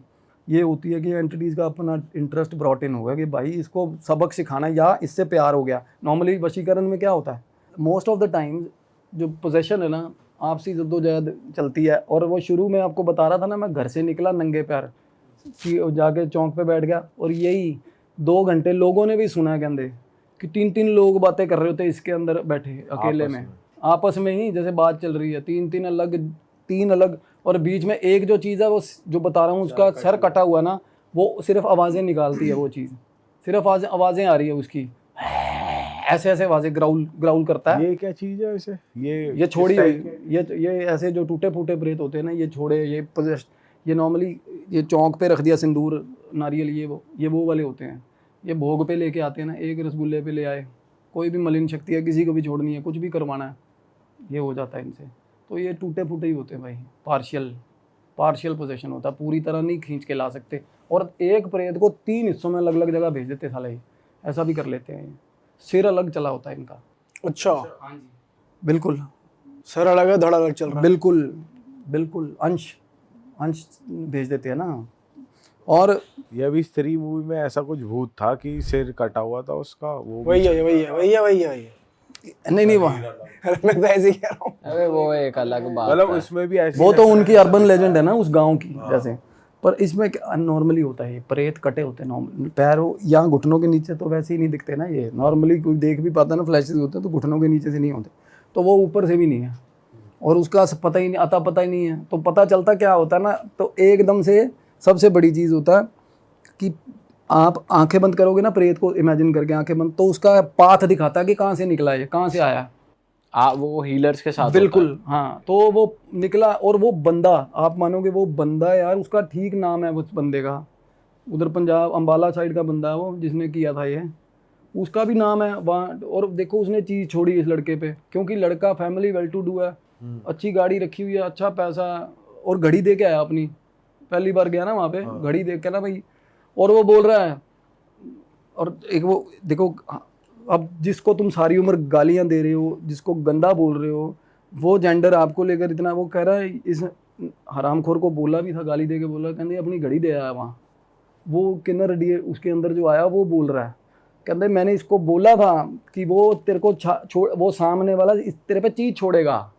ये होती है कि एंटिटीज़ का अपना इंटरेस्ट ब्रॉट इन होगा कि भाई इसको सबक सिखाना या इससे प्यार हो गया। नॉर्मली वशीकरण में क्या होता है, मोस्ट ऑफ द टाइम जो पोजेशन है ना, आपसी जद्दोजहद चलती है। और वो शुरू में आपको बता रहा था ना, मैं घर से निकला नंगे पैर जाके चौक पे बैठ गया, और यही 2 घंटे लोगों ने भी सुना है कहते कि 3-3 लोग बातें कर रहे होते इसके अंदर बैठे अकेले में, आपस में ही जैसे बात चल रही है। 3 अलग, और बीच में एक जो चीज़ है वो जो बता रहा हूँ उसका सर कटा हुआ ना, वो सिर्फ आवाज़ें निकालती है। वो चीज़ सिर्फ आवाज़ें आ रही है उसकी, ऐसे आवाज़ें ग्राउल करता है। ये क्या चीज़ है वैसे? ये छोड़ी ये ऐसे जो टूटे फूटे प्रेत होते हैं ना, ये छोड़े, ये नॉर्मली ये चौक पे रख दिया सिंदूर नारियल, ये वो वाले होते हैं। ये भोग पे लेके आते हैं ना, 1 रसगुल्ले पे ले आए, कोई भी मलिन शक्ति है, किसी को भी छोड़नी है, कुछ भी करवाना है, ये हो जाता है इनसे। तो ये टूटे फूटे ही होते हैं भाई, पार्शियल पोजेशन होता है, पूरी तरह नहीं खींच के ला सकते। और एक प्रेत को 3 हिस्सों में अलग अलग जगह भेज देते साले, ऐसा भी कर लेते हैं। सिर अलग चला होता है इनका। अच्छा, बिल्कुल सर अलग है, धड़ अलग चल रहा है। बिल्कुल अंश भेज देते हैं ना। और ये अभी स्त्री मूवी में ऐसा कुछ भूत था कि सिर कटा हुआ था उसका, वो वही है। नहीं वहाँ, मैं तो ऐसे ही कह रहा हूँ। अरे वो एक अलग बात मतलब है। उसमें भी ऐसी वो तो उनकी अर्बन लेजेंड है ना उस गांव की जैसे। पर इसमें नॉर्मली होता है, प्रेत कटे होते हैं नॉर्मल, पैरों या घुटनों के नीचे तो वैसे ही नहीं दिखते ना। ये नॉर्मली कोई देख भी पाता ना, फ्लैशेस होते हैं तो घुटनों के नीचे से नहीं होते, तो वो ऊपर से भी नहीं है। और उसका पता ही नहीं है। तो पता चलता क्या होता है ना, तो एकदम से सबसे बड़ी चीज़ होता है कि आप आंखें बंद करोगे ना, प्रेत को इमेजिन करके आंखें बंद, तो उसका पाथ दिखाता है कि कहाँ से निकला है, कहाँ से आया। वो हीलर्स के साथ बिल्कुल हाँ। तो वो निकला, और वो बंदा, आप मानोगे वो बंदा यार, उसका ठीक नाम है उस बंदे का, उधर पंजाब अंबाला साइड का बंदा है वो जिसने किया था ये, उसका भी नाम है वहाँ। और देखो उसने चीज़ छोड़ी इस लड़के पे, क्योंकि लड़का फैमिली वेल टू डू है, अच्छी गाड़ी रखी हुई है, अच्छा पैसा, और घड़ी दे के आया अपनी, पहली बार गया ना वहाँ पे, घड़ी देख के ना भाई। और वो बोल रहा है, और एक वो देखो, अब जिसको तुम सारी उम्र गालियां दे रहे हो, जिसको गंदा बोल रहे हो, वो जेंडर आपको लेकर इतना वो कह रहा है। इस हरामखोर को बोला भी था, गाली दे के बोला, कहते अपनी घड़ी दे आया वहाँ। वो किन्नर उसके अंदर जो आया वो बोल रहा है, कहते मैंने इसको बोला था कि वो तेरे को वो सामने वाला तेरे पे चीज छोड़ेगा,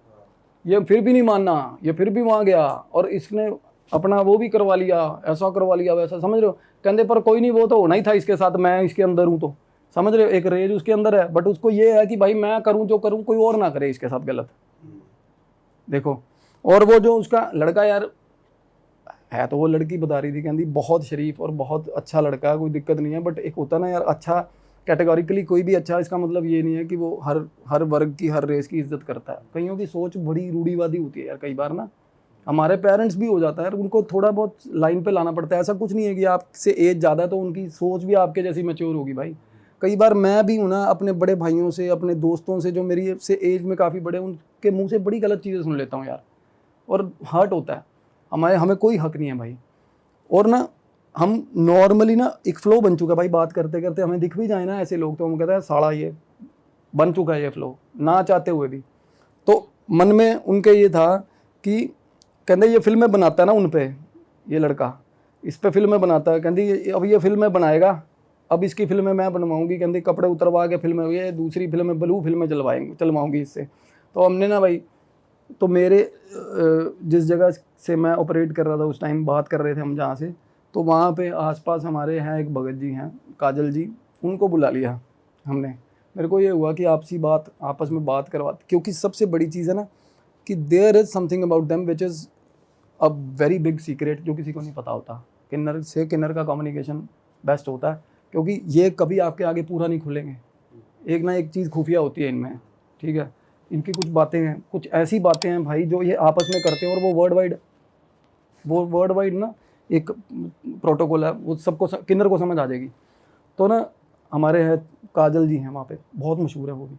ये फिर भी नहीं मानना, ये फिर भी वहाँ गया, और इसने अपना वो भी करवा लिया, ऐसा करवा लिया वैसा, समझ रहे हो। कहते पर कोई नहीं, वो तो होना ही था इसके साथ, मैं इसके अंदर हूँ, तो समझ रहे हो, एक रेज उसके अंदर है। बट उसको ये है कि भाई मैं करूँ जो करूँ, कोई और ना करे इसके साथ गलत, देखो। और वो जो उसका लड़का यार है, तो वो लड़की बता रही थी, कहती बहुत शरीफ और बहुत अच्छा लड़का है, कोई दिक्कत नहीं है। बट एक होता ना यार, अच्छा कैटेगोरिकली कोई भी अच्छा, इसका मतलब ये नहीं है कि वो हर वर्ग की, हर रेस की इज्जत करता है। कईयों की सोच बड़ी रूढ़िवादी होती है यार, कई बार ना हमारे पेरेंट्स भी हो जाता है, उनको थोड़ा बहुत लाइन पे लाना पड़ता है। ऐसा कुछ नहीं है कि आपसे एज ज़्यादा है तो उनकी सोच भी आपके जैसी मैच्योर होगी भाई। कई बार मैं भी हूँ ना, अपने बड़े भाइयों से, अपने दोस्तों से जो मेरी से एज में काफ़ी बड़े, उनके मुंह से बड़ी गलत चीज़ें सुन लेता हूँ यार, और हर्ट होता है। हमें कोई हक नहीं है भाई। और ना हम नॉर्मली ना एक फ्लो बन चुका है भाई, बात करते करते हमें दिख भी जाए ना ऐसे लोग, तो हम कहते हैं साला ये बन चुका है ये फ्लो, ना चाहते हुए भी। तो मन में उनके ये था कि कहते ये फिल्में बनाता है ना उन पे, ये लड़का इस पे फिल्में बनाता है, कहती अब ये फिल्में बनाएगा, अब इसकी फिल्में मैं बनवाऊंगी, कहती कपड़े उतरवा के फिल्में, ये दूसरी फिल्में ब्लू फिल्में चलवाऊंगी इससे। तो हमने ना भाई, तो मेरे जिस जगह से मैं ऑपरेट कर रहा था उस टाइम, बात कर रहे थे हम जहाँ से, तो वहाँ पे आसपास हमारे हैं एक भगत जी हैं, काजल जी, उनको बुला लिया हमने। मेरे को ये हुआ कि आपस में बात करवाते, क्योंकि सबसे बड़ी चीज़ है ना कि there is something about them which is a very big secret, जो किसी को नहीं पता होता। किन्नर से किन्नर का कम्युनिकेशन बेस्ट होता है, क्योंकि ये कभी आपके आगे पूरा नहीं खुलेंगे, एक ना एक चीज़ खुफिया होती है इनमें, ठीक है। इनकी कुछ बातें हैं, कुछ ऐसी बातें हैं भाई जो ये आपस में करते हैं, और वो वर्ल्ड वाइड ना एक प्रोटोकॉल है, वो सबको किन्नर को समझ आ जाएगी। तो ना हमारे हैं काजल जी हैं वहाँ पे, बहुत मशहूर है वो भी,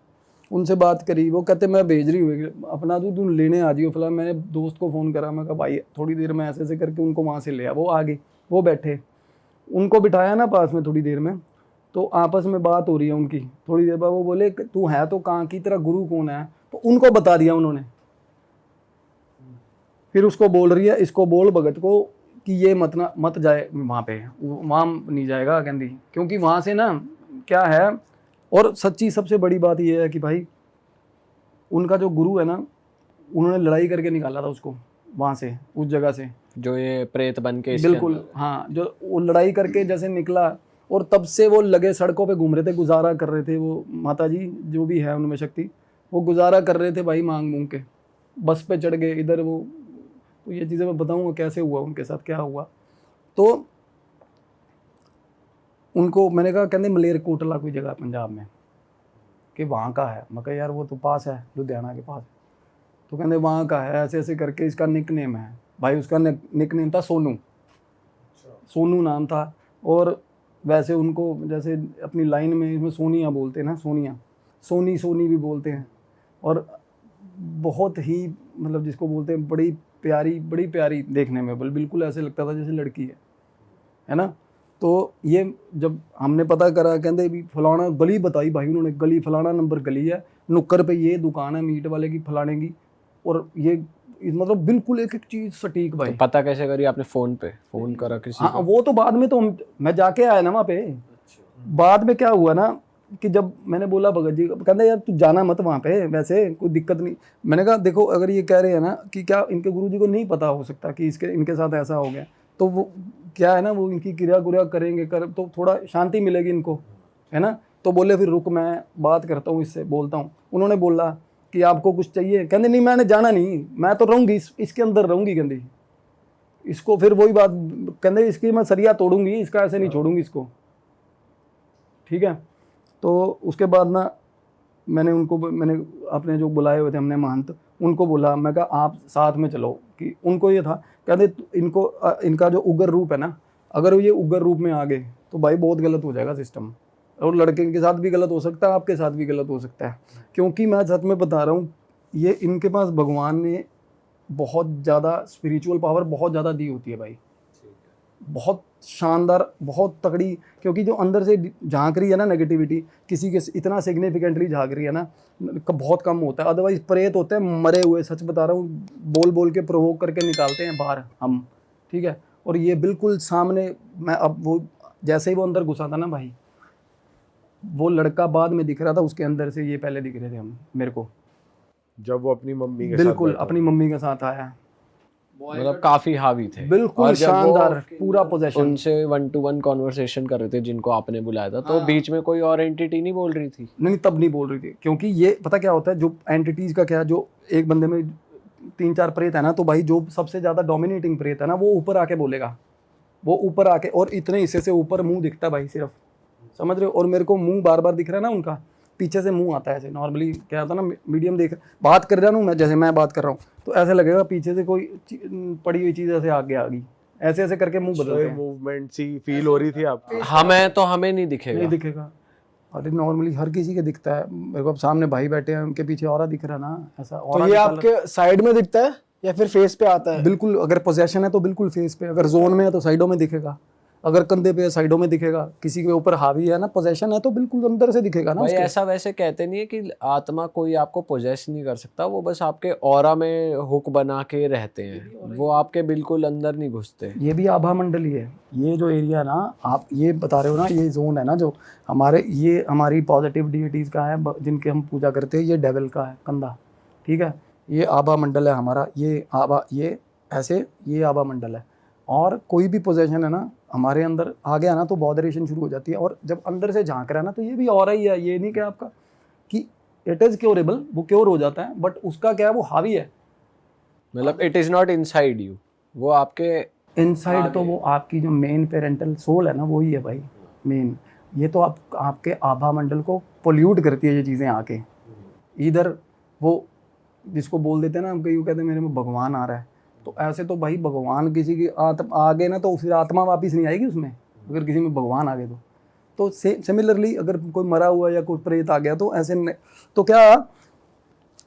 उनसे बात करी, वो कहते मैं भेज रही हूँ अपना दूध, तुम लेने आ जाइयो। फिलहाल मैंने दोस्त को फ़ोन करा, मैं कहा भाई थोड़ी देर में ऐसे ऐसे करके उनको वहाँ से ले आ। वो आ गई, वो बैठे, उनको बिठाया ना पास में थोड़ी देर में, तो आपस में बात हो रही है उनकी। थोड़ी देर बाद वो बोले तू है तो कहाँ की, तेरा गुरु कौन है, तो उनको बता दिया उन्होंने। फिर उसको बोल रही है, इसको बोल भगत को कि ये मत जाए वहाँ पे, वहाँ नहीं जाएगा कहती, क्योंकि वहाँ से ना क्या है। और सच्ची सबसे बड़ी बात ये है कि भाई उनका जो गुरु है ना, उन्होंने लड़ाई करके निकाला था उसको वहाँ से, उस जगह से, जो ये प्रेत बन के इसके बिल्कुल अंदर। हाँ, जो वो लड़ाई करके जैसे निकला, और तब से वो लगे सड़कों पे घूम रहे थे, गुजारा कर रहे थे। वो माता जी जो भी है उनमें शक्ति, वो गुजारा कर रहे थे भाई मांग मूंग के, बस पे चढ़ गए इधर वो। तो ये चीज़ें मैं बताऊँगा कैसे हुआ उनके साथ, क्या हुआ। तो उनको मैंने कहा, कहते मलेरकोटला कोई जगह पंजाब में, कि वहाँ का है। मैं कहा यार वो तो पास है, लुधियाना के पास। तो कहते वहाँ का है, ऐसे ऐसे करके इसका निक नेम है भाई। उसका निक नेम था सोनू, सोनू नाम था। और वैसे उनको जैसे अपनी लाइन में इसमें सोनिया बोलते हैं ना, सोनिया, सोनी भी बोलते हैं। और बहुत ही मतलब जिसको बोलते हैं बड़ी प्यारी देखने में, बिल्कुल ऐसे लगता था जैसे लड़की है ना। तो ये जब हमने पता करा, कहते भी फलाना गली बताई भाई उन्होंने, गली फलाना नंबर गली है, नुक्कर पे ये दुकान है मीट वाले की फलाने की। और ये मतलब बिल्कुल एक एक चीज़ सटीक भाई। तो पता कैसे करी आपने? फोन पे फोन करा किसी हाँ को? वो तो बाद में, तो मैं जाके आया ना वहाँ पे। बाद में क्या हुआ ना कि जब मैंने बोला भगत जी, कहते यार तू जाना मत वहाँ पे, वैसे कोई दिक्कत नहीं। मैंने कहा देखो अगर ये कह रहे हैं ना कि क्या इनके गुरुजी को नहीं पता हो सकता कि इनके साथ ऐसा हो गया, तो वो क्या है ना, वो इनकी क्रिया करेंगे तो थोड़ा शांति मिलेगी इनको, है ना। तो बोले फिर रुक मैं बात करता हूँ इससे, बोलता हूँ। उन्होंने बोला कि आपको कुछ चाहिए, कहते नहीं मैंने जाना नहीं, मैं तो रहूँगी इसके अंदर रहूँगी। कहती इसको फिर वही बात, कहते इसकी मैं सरिया तोड़ूंगी, इसका ऐसे नहीं छोड़ूंगी इसको, ठीक है। तो उसके बाद ना मैंने अपने जो बुलाए हुए थे हमने महंत, उनको बोला, मैं कहा आप साथ में चलो। कि उनको ये था, कहते इनका जो उग्र रूप है ना, अगर ये उग्र रूप में आ गए तो भाई बहुत गलत हो जाएगा सिस्टम। और लड़के के साथ भी गलत हो सकता है, आपके साथ भी गलत हो सकता है। क्योंकि मैं सच में बता रहा हूँ, ये इनके पास भगवान ने बहुत ज़्यादा स्पिरिचुअल पावर बहुत ज़्यादा दी होती है भाई, बहुत शानदार, बहुत तगड़ी। क्योंकि जो अंदर से झांक रही है ना नेगेटिविटी, किसी के इतना सिग्निफिकेंटली झांक रही है ना, बहुत कम होता है। अदरवाइज प्रेत होते हैं मरे हुए, सच बता रहा हूँ, बोल बोल के प्रोवोक करके निकालते हैं बाहर हम, ठीक है। और ये बिल्कुल सामने, मैं अब वो जैसे ही वो अंदर घुसा था ना भाई, वो लड़का बाद में दिख रहा था, उसके अंदर से ये पहले दिख रहे थे हम मेरे को, जब वो अपनी मम्मी के साथ बिल्कुल बैठा अपनी मम्मी के साथ आया, मतलब काफी हावी थे। बिल्कुल और जब वो शानदार पूरा पोजेशन। उनसे 1-to-1 कॉन्वर्सेशन कर रहे थे जिनको आपने बुलाया था, तो बीच में कोई और एंटिटी नहीं बोल रही थी? नहीं तब नहीं बोल रही थी, क्योंकि ये पता क्या होता है, जो एंटिटीज का क्या, जो एक बंदे में 3-4 प्रेत है ना, तो भाई जो सबसे ज्यादा डोमिनेटिंग प्रेत है ना, वो ऊपर आके बोलेगा, वो ऊपर आके, और इतने हिस्से से ऊपर मुंह दिखता है भाई सिर्फ, समझ रहे हो। और मेरे को मुंह बार बार दिख रहा है ना उनका, पीछे से मुंह आता है ऐसे। नॉर्मली क्या होता है ना, मीडियम देख बात कर रहा हूँ मैं, जैसे मैं बात कर रहा हूँ तो ऐसे लगेगा पीछे से कोई पड़ी हुई चीज़ ऐसे आगे आ गई, ऐसे ऐसे करके मुंह बदलते हैं। मूवमेंट सी फील हो रही थी आपको? हमें नहीं दिखेगा। नहीं दिखेगा, अरे नॉर्मली हर किसी के दिखता है। मेरे को अब सामने भाई बैठे हैं, उनके पीछे ऑरा दिख रहा है ना, ऐसा तो ये आपके साइड में दिखता है या फिर फेस पे आता है? बिल्कुल, अगर पोजेशन है तो बिल्कुल फेस पे, अगर जोन में है तो साइडों में दिखेगा, अगर कंधे पे है साइडों में दिखेगा, किसी के ऊपर हावी है ना, पोजेशन है तो बिल्कुल अंदर से दिखेगा ना भाई उसके। ऐसा वैसे कहते नहीं है कि आत्मा कोई आपको पोजेस नहीं कर सकता, वो बस आपके ऑरा में हुक बना के रहते हैं, वो आपके बिल्कुल अंदर नहीं घुसते। ये भी आभा मंडल ही है, ये जो एरिया है ना, आप ये बता रहे हो ना, ये जोन है ना जो हमारे, ये हमारी पॉजिटिव डिएटीज का है, जिनके हम पूजा करते हैं, ये डेविल का है कंधा, ठीक है। ये आभा मंडल है हमारा, ये आभा, ये ऐसे, ये आभा मंडल है। और कोई भी पोजीशन है ना हमारे अंदर आ गया ना, तो बॉडरेशन शुरू हो जाती है। और जब अंदर से झांक रहा है ना, तो ये भी और ही है, ये नहीं क्या आपका कि इट इज़ क्योरेबल, वो क्योर हो जाता है, बट उसका क्या है, वो हावी है। मतलब it is not inside you, वो आपके इनसाइड तो वो आपकी जो मेन पेरेंटल सोल है ना, वो ही है भाई मेन। ये तो आपके आभा मंडल को पोल्यूट करती है ये चीज़ें आके, इधर वो जिसको बोल देते हैं ना हम, कई कहते हैं मेरे में भगवान आ रहा है, तो ऐसे तो भाई भगवान किसी की आ गए ना तो फिर आत्मा वापस नहीं आएगी उसमें, अगर किसी में भगवान आ गए तो सिमिलरली अगर कोई मरा हुआ या कोई प्रेत आ गया तो ऐसे तो क्या,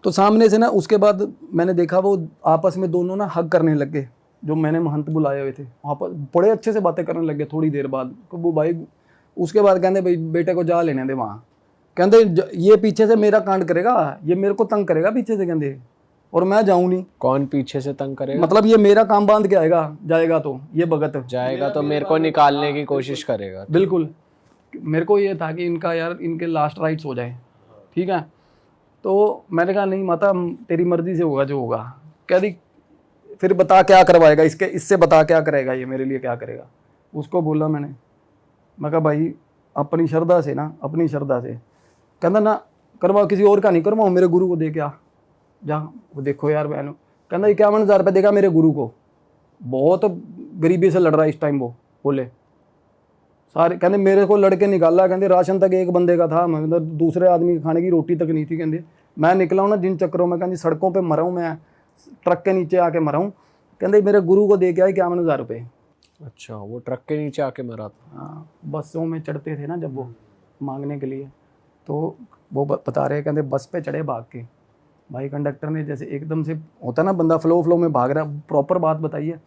तो सामने से ना उसके बाद मैंने देखा वो आपस में दोनों ना हग करने लग गए, जो मैंने महंत बुलाए हुए थे वहाँ पर बड़े अच्छे से बातें करने लग गए थोड़ी देर बाद। वो भाई उसके बाद कहते भाई बेटे को जा लेने दे वहाँ, कहते ये पीछे से मेरा कांड करेगा, ये मेरे को तंग करेगा पीछे से, कहते और मैं जाऊँ नहीं। कौन पीछे से तंग करेगा? मतलब ये मेरा काम बांध के आएगा, जाएगा तो ये भगत जाएगा तो मेरे को निकालने की कोशिश करेगा। बिल्कुल, मेरे को ये था कि इनका यार इनके लास्ट राइट्स हो जाए, ठीक है। तो मैंने कहा नहीं माता तेरी मर्जी से होगा जो होगा। कह दी फिर बता क्या करवाएगा इसके, इससे बता क्या करेगा ये मेरे लिए, क्या करेगा। उसको बोला मैं कहा भाई अपनी श्रद्धा से ना, अपनी श्रद्धा से। कहता ना करवाओ, किसी और का नहीं करवाओ, मेरे गुरु को दे के आ जा। वो देखो यार बहनों, कहता 51,000 रुपये देगा मेरे गुरु को, बहुत गरीबी से लड़ रहा है इस टाइम। वो बोले सारे, कहते मेरे को लड़के निकाला, कहते राशन तक एक बंदे का था, मतलब दूसरे आदमी खाने की रोटी तक नहीं थी। कहते मैं निकला हूँ ना जिन चक्करों में, कहते सड़कों पे मरा हूँ, मैं ट्रक के नीचे आके मरा हूँ। कहते मेरे गुरु को दे के आए 51,000 रुपये। अच्छा, वो ट्रक के नीचे आके मरा था? हाँ, बसों में चढ़ते थे ना जब वो मांगने के लिए, तो वो बता रहे, कहते बस पे चढ़े भाग के, भाई कंडक्टर ने जैसे एकदम से होता ना बंदा फ्लो में भाग रहा, प्रॉपर बात बताइए।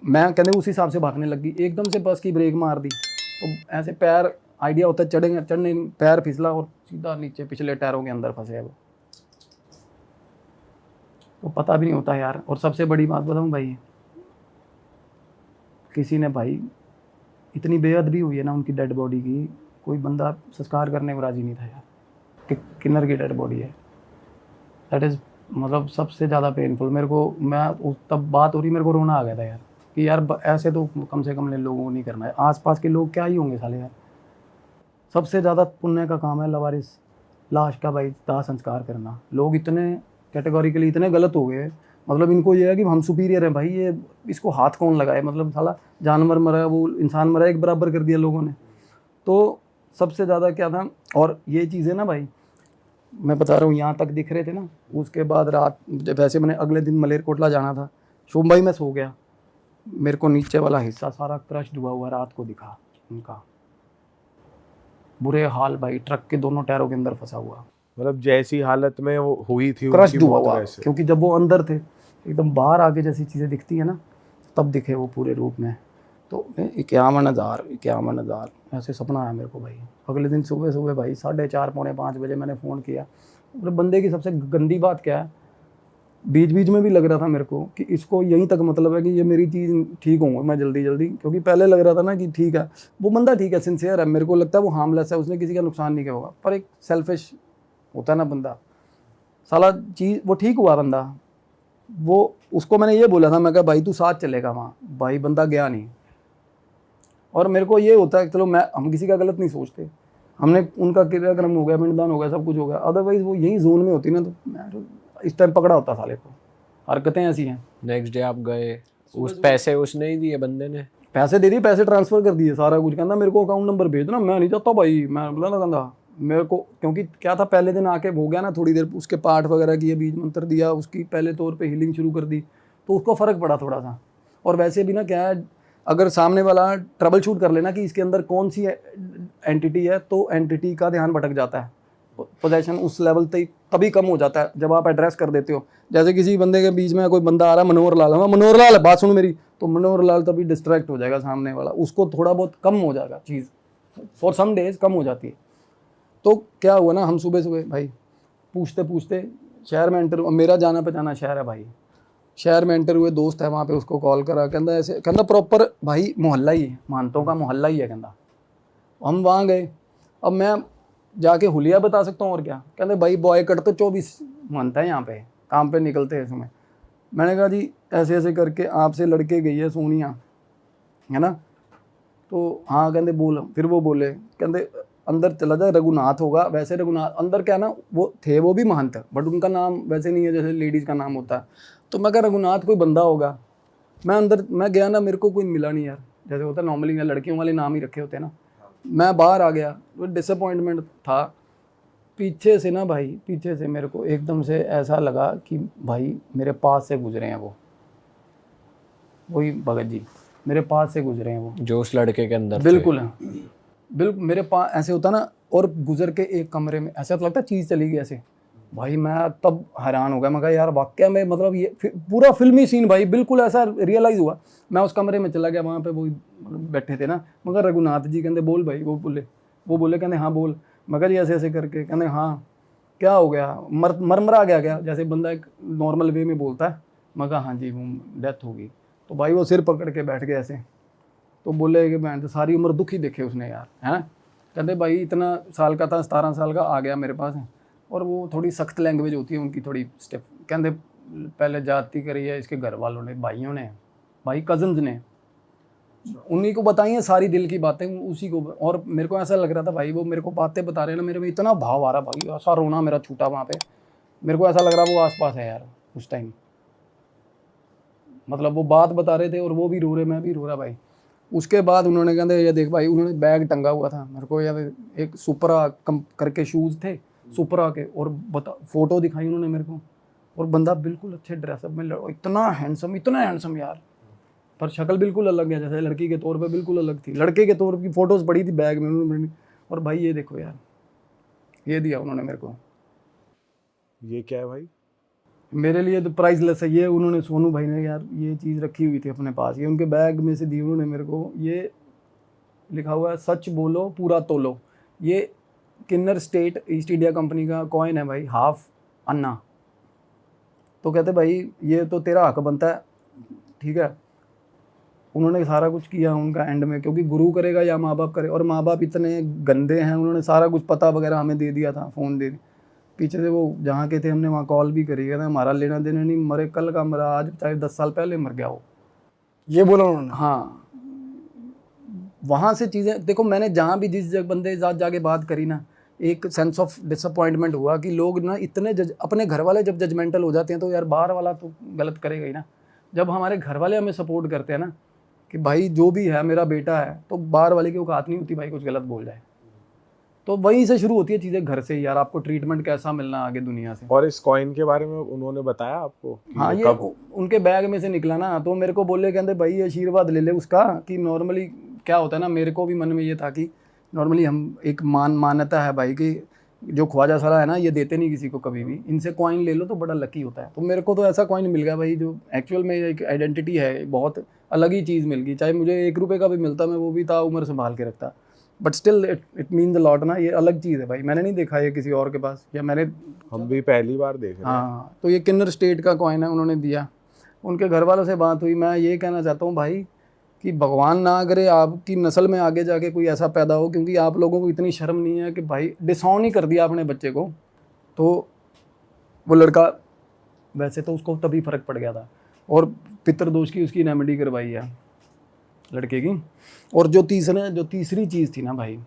मैं कहते उस हिसाब से भागने लग गई, एकदम से बस की ब्रेक मार दी, तो ऐसे पैर आइडिया होता है चढ़ने, पैर फिसला और सीधा नीचे पिछले टायरों के अंदर फंसे वो, तो पता भी नहीं होता यार। और सबसे बड़ी बात बताऊं भाई, किसी ने भाई इतनी बेअदबी हुई है ना उनकी डेड बॉडी की, कोई बंदा संस्कार करने को राजी नहीं था यार कि किन्नर की डेड बॉडी है। दैट इज़ मतलब सबसे ज़्यादा पेनफुल मेरे को। मैं तब बात हो रही, मेरे को रोना आ गया था यार कि यार ऐसे तो कम से कम लोगों को नहीं करना है। आसपास के लोग क्या ही होंगे साले यार। सबसे ज़्यादा पुण्य का काम है लवारिस लाश का भाई दाह संस्कार करना। लोग इतने कैटेगोरिकली इतने गलत हो गए, मतलब इनको ये है कि हम सुपीरियर हैं भाई, ये इसको हाथ कौन लगाए, मतलब साला जानवर मरा वो इंसान मरा एक बराबर कर दिया लोगों ने। तो सबसे ज़्यादा क्या था, और ये चीज़ें ना भाई मैं बता रहा हूँ यहाँ तक दिख रहे थे ना, उसके बाद रात जब वैसे मैंने अगले दिन मलेरकोटला जाना था, शुभ भाई मैं सो गया, मेरे को नीचे वाला हिस्सा सारा क्रश्ड हुआ हुआ रात को दिखा उनका, बुरे हाल भाई, ट्रक के दोनों टायरों के अंदर फंसा हुआ, मतलब जैसी हालत में वो हुई थी क्रश्ड उनकी हुआ मौत हुआ। वैसे। क्योंकि जब वो अंदर थे एकदम बाहर आके जैसी चीज़ें दिखती है ना, तब दिखे वो पूरे रूप में। तो 51,000 ऐसे सपना आया मेरे को भाई। अगले दिन सुबह भाई 4:30 पौने 5 बजे मैंने फ़ोन किया। और बंदे की सबसे गंदी बात क्या है, बीच बीच में भी लग रहा था मेरे को कि इसको यहीं तक मतलब है कि ये मेरी चीज़ ठीक होंगे मैं जल्दी, क्योंकि पहले लग रहा था ना कि ठीक है वो बंदा, ठीक है सिंसियर है, मेरे को लगता है वो हार्मलेस है, उसने किसी का नुकसान नहीं किया होगा। पर एक सेल्फिश होता है ना बंदा, साला चीज़ वो ठीक हुआ बंदा, वो उसको मैंने ये बोला था, मैं कहा भाई तू साथ चलेगा वहाँ, भाई बंदा गया नहीं। और मेरे को ये होता है चलो हम किसी का गलत नहीं सोचते, हमने उनका क्रियाक्रम हो गया, पिंडदान हो गया, सब कुछ हो गया, अदरवाइज वो यही जोन में होती ना तो मैं तो इस टाइम पकड़ा होता साले को। हरकतें ऐसी हैं। नेक्स्ट डे आप गए, उस पैसे उसने ही दिए बंदे ने? पैसे दे दिए, पैसे ट्रांसफर कर दिए सारा कुछ। कहना मेरे को अकाउंट नंबर भेज दो ना, मैं नहीं चाहता भाई, मैं बोला ना कहना मेरे को, क्योंकि क्या था पहले दिन आके हो गया ना थोड़ी देर, उसके पाठ वगैरह किए, बीज मंत्र दिया, उसकी पहले तौर पे हीलिंग शुरू कर दी, तो उसको फ़र्क पड़ा थोड़ा सा। और वैसे भी ना क्या है, अगर सामने वाला ट्रबल शूट कर लेना कि इसके अंदर कौन सी एंटिटी है, तो एंटिटी का ध्यान भटक जाता है, पोजेशन उस लेवल तक तभी कम हो जाता है जब आप एड्रेस कर देते हो। जैसे किसी बंदे के बीच में कोई बंदा आ रहा है, मनोहर लाल, हाँ मनोहर लाल बात सुनो मेरी, तो मनोहर लाल तभी डिस्ट्रैक्ट हो जाएगा सामने वाला, उसको थोड़ा बहुत कम हो जाएगा चीज़, फॉर सम डेज कम हो जाती है। तो क्या हुआ ना, हम सुबह भाई पूछते पूछते शहर में एंटर, मेरा जाना पहचाना शहर है भाई, शहर में एंटर हुए, दोस्त है वहाँ पे, उसको कॉल करा, कहता ऐसे, कहता प्रॉपर भाई मोहल्ला ही है, मानतों का मोहल्ला ही है, कहता। हम वहाँ गए, अब मैं जाके हुलिया बता सकता हूँ और क्या। कहते भाई बॉय कट तो 24 मानता है यहाँ पे, काम पे निकलते हैं इसमें। मैंने कहा जी ऐसे ऐसे करके आपसे लड़के गई है सोनिया, है ना, तो हाँ कहते बोल। फिर वो बोले, कहते अंदर चला जाए, रघुनाथ होगा। वैसे रघुनाथ अंदर क्या ना, वो थे वो भी महंत, बट उनका नाम वैसे नहीं है जैसे लेडीज़ का नाम होता है। तो मैं कहा रघुनाथ कोई बंदा होगा। मैं अंदर मैं गया ना, मेरे को कोई मिला नहीं यार, जैसे होता है नॉर्मली लड़कियों वाले नाम ही रखे होते हैं ना। मैं बाहर आ गया, वो डिसअपॉइंटमेंट था। पीछे से ना भाई, पीछे से मेरे को एकदम से ऐसा लगा कि भाई मेरे पास से गुजरे हैं वो, वही भगत जी मेरे पास से गुजरे हैं वो, जो उस लड़के के अंदर थे। बिल्कुल है, बिल्कुल मेरे पास ऐसे होता ना, और गुजर के एक कमरे में ऐसा तो लगता है चीज़ चली गई ऐसे। भाई मैं तब हैरान हो गया, मैं कहा यार वाकया में मतलब ये पूरा फिल्मी सीन भाई, बिल्कुल ऐसा रियलाइज़ हुआ। मैं उस कमरे में चला गया, वहाँ पे वो बैठे थे ना, मगर रघुनाथ जी कहते बोल भाई, वो बोले कहते हाँ बोल। मगर जी ऐसे ऐसे करके कहते हाँ क्या हो गया, मरमरा गया क्या, जैसे बंदा एक नॉर्मल वे में बोलता है। मैं कहा हाँ जी वो डेथ हो गई। तो भाई वो सिर पकड़ के बैठ गए ऐसे, तो बोले कि मैं तो सारी उम्र दुखी देखे उसने यार, है। कहते भाई इतना साल का था, 17 साल का, आ गया मेरे पास। और वो थोड़ी सख्त लैंग्वेज होती है उनकी, थोड़ी स्टेप। कहते पहले जाति करी है इसके घर वालों ने, भाइयों ने, भाई कजन्स ने, उन्हीं को बताई हैं सारी दिल की बातें उसी को। और मेरे को ऐसा लग रहा था भाई वो मेरे को बातें बता रहे हैं ना, मेरे में इतना भाव आ रहा भाई, ऐसा रोना मेरा छूटा वहाँ पे। मेरे को ऐसा लग रहा वो आसपास है यार उस टाइम, मतलब वो बात बता रहे थे और वो भी रो रहे, मैं भी रो रहा भाई। उसके बाद उन्होंने कहते ये देख भाई, उन्होंने बैग टंगा हुआ था मेरे को यार, एक सुपरा कम करके शूज़ थे सुपरा के, और फोटो दिखाई उन्होंने मेरे को, और बंदा बिल्कुल अच्छे ड्रेसअप में, इतना हैंडसम यार, पर शक्ल बिल्कुल अलग है, जैसे लड़की के तौर पे बिल्कुल अलग थी। लड़के के तौर की फ़ोटोज़ पड़ी थी बैग में उन्होंने। और भाई ये देखो यार, ये दिया उन्होंने मेरे को। ये क्या है भाई? मेरे लिए तो प्राइसलेस है ये। उन्होंने, सोनू भाई ने यार ये चीज़ रखी हुई थी अपने पास, ये उनके बैग में से दी उन्होंने मेरे को। ये लिखा हुआ है सच बोलो पूरा तोलो। ये किन्नर स्टेट ईस्ट इंडिया कंपनी का कॉइन है भाई, हाफ अन्ना। तो कहते भाई ये तो तेरा हक बनता है, ठीक है। उन्होंने सारा कुछ किया उनका एंड में, क्योंकि गुरु करेगा या माँ बाप करे, और माँ बाप इतने गंदे हैं, उन्होंने सारा कुछ पता वगैरह हमें दे दिया था, फ़ोन दे दिया। पीछे से वो जहाँ के थे हमने वहाँ कॉल भी करी, कहते हमारा लेना देना नहीं, मरे कल का मरा आज, चाहे 10 साल पहले मर गया हो, ये बोला उन्होंने। हाँ। वहाँ से चीज़ें देखो, मैंने जहाँ भी जिस बंदे के साथ जाके बात करी ना, एक सेंस ऑफ डिसअपॉइंटमेंट हुआ कि लोग ना इतने अपने घर वाले जब जजमेंटल हो जाते हैं तो यार बाहर वाला तो गलत करेगा ही ना। जब हमारे घर वाले हमें सपोर्ट करते हैं ना कि भाई जो भी है मेरा बेटा है, तो बाहर वाले की औकात नहीं होती भाई कुछ गलत बोल जाए। तो वहीं से शुरू होती है चीज़ें, घर से ही यार, आपको ट्रीटमेंट कैसा मिलना आगे दुनिया से। और इस कॉइन के बारे में उन्होंने बताया आपको कि हाँ, ये उनके बैग में से निकला ना, तो मेरे को बोले कहते भाई ये आशीर्वाद ले ले उसका, कि नॉर्मली क्या होता है ना, मेरे को भी मन में ये था कि नॉर्मली हम एक मान्यता है भाई कि जो ख्वाजा सारा है ना, ये देते नहीं किसी को कभी भी, इनसे कॉइन ले लो तो बड़ा लकी होता है। तो मेरे को तो ऐसा कॉइन मिल गया भाई, जो एक्चुअल में एक आइडेंटिटी है, बहुत अलग ही चीज़ मिल गई। चाहे मुझे 1 रुपये का भी मिलता, मैं वो भी ताउम्र संभाल के रखता, but still it means a lot ना। ये अलग चीज़ है भाई, मैंने नहीं देखा ये किसी और के पास, या मैंने, हम भी पहली बार देख रहे हैं। हाँ। तो ये किन्नर स्टेट का कॉइन है, उन्होंने दिया। उनके घर वालों से बात हुई, मैं ये कहना चाहता हूँ भाई कि भगवान ना करे आपकी नस्ल में आगे जाके कोई ऐसा पैदा हो, क्योंकि आप लोगों को इतनी शर्म नहीं है कि भाई डिसऑन ही कर दिया अपने बच्चे को। तो वो लड़का, वैसे तो उसको तभी फ़र्क पड़ गया था, और पितृदोष की उसकी रेमेडी करवाई है लड़के की। और जो तीसरी चीज़ थी ना भाई,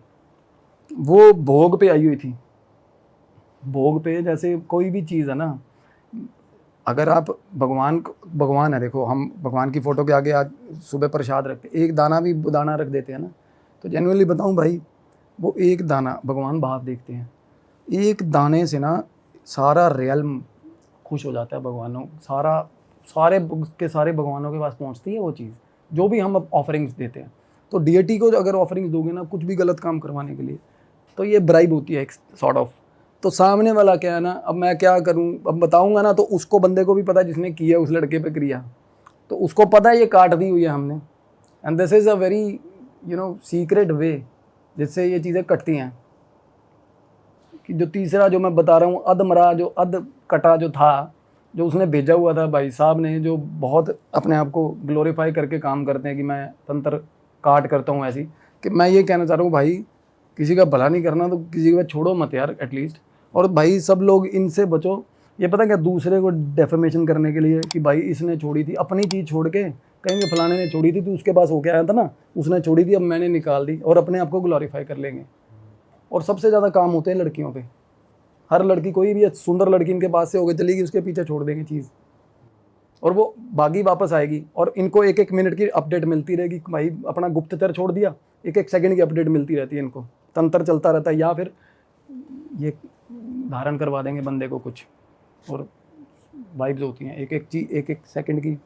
वो भोग पे आई हुई थी। भोग पे जैसे कोई भी चीज़ है ना, अगर आप भगवान है, देखो हम भगवान की फ़ोटो के आगे आज सुबह प्रसाद रखते, एक दाना भी दाना रख देते हैं ना, तो जेन्युइनली बताऊं भाई, वो एक दाना भगवान भाव देखते हैं, एक दाने से ना सारा रियल्म खुश हो जाता है। भगवानों सारे भगवानों के पास पहुंचती है वो चीज़, जो भी हम ऑफरिंग्स देते हैं। तो डीएटी को अगर ऑफरिंग्स दोगे ना कुछ भी गलत काम करवाने के लिए, तो ये ब्राइब होती है एक सॉर्ट ऑफ। तो सामने वाला क्या है ना, अब मैं क्या करूं, अब बताऊंगा ना तो उसको, बंदे को भी पता है जिसने किया उस लड़के पे क्रिया, तो उसको पता है ये काट दी हुई है हमने। And this is a very secret वे जिससे ये चीज़ें कटती हैं। कि जो तीसरा जो मैं बता रहा हूँ, अधमरा, जो अध कटा जो था, जो उसने भेजा हुआ था भाई साहब ने, जो बहुत अपने आप को ग्लोरीफाई करके काम करते हैं कि मैं तंत्र काट करता हूँ ऐसी, कि मैं ये कहना चाह रहा हूँ भाई, किसी का भला नहीं करना तो किसी का छोड़ो मत यार एटलीस्ट। और भाई सब लोग इनसे बचो। ये पता क्या, दूसरे को डेफेमेशन करने के लिए कि भाई इसने छोड़ी थी, अपनी चीज़ छोड़ के कहेंगे फलाने ने छोड़ी थी, तो उसके पास होके आया था ना, उसने छोड़ी थी, अब मैंने निकाल दी, और अपने आप को ग्लोरीफाई कर लेंगे। और सबसे ज़्यादा काम होते हैं लड़कियों पे। हर लड़की, कोई भी सुंदर लड़की इनके पास से होकर चलेगी, उसके पीछे छोड़ देंगे चीज़, और वो बागी वापस आएगी। और इनको 1-1 मिनट की अपडेट मिलती रहेगी, भाई अपना गुप्तचर छोड़ दिया, 1-1 सेकंड की अपडेट मिलती रहती है इनको, तंत्र चलता रहता है। या फिर ये धारण करवा देंगे बंदे को कुछ, और वाइब्स होती हैं एक एक चीज, एक एक सेकंड की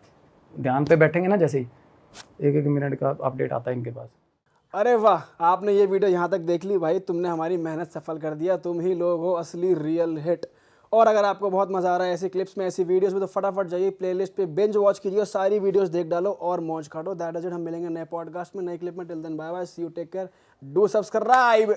ध्यान पे बैठेंगे ना, जैसे ही एक एक मिनट का अपडेट आता है इनके पास। अरे वाह, आपने ये वीडियो यहाँ तक देख ली भाई, तुमने हमारी मेहनत सफल कर दिया, तुम ही लोग हो असली रियल हिट। और अगर आपको बहुत मजा आ रहा है ऐसी क्लिप्स में, ऐसी वीडियोस में, तो फटाफट जाइए प्लेलिस्ट पे बिंज वॉच कीजिए और सारी वीडियोस देख डालो और मौज काटो। That is it. हम मिलेंगे नए पॉडकास्ट में, नए क्लिप में। Till then bye bye, see you, take care, do subscribe.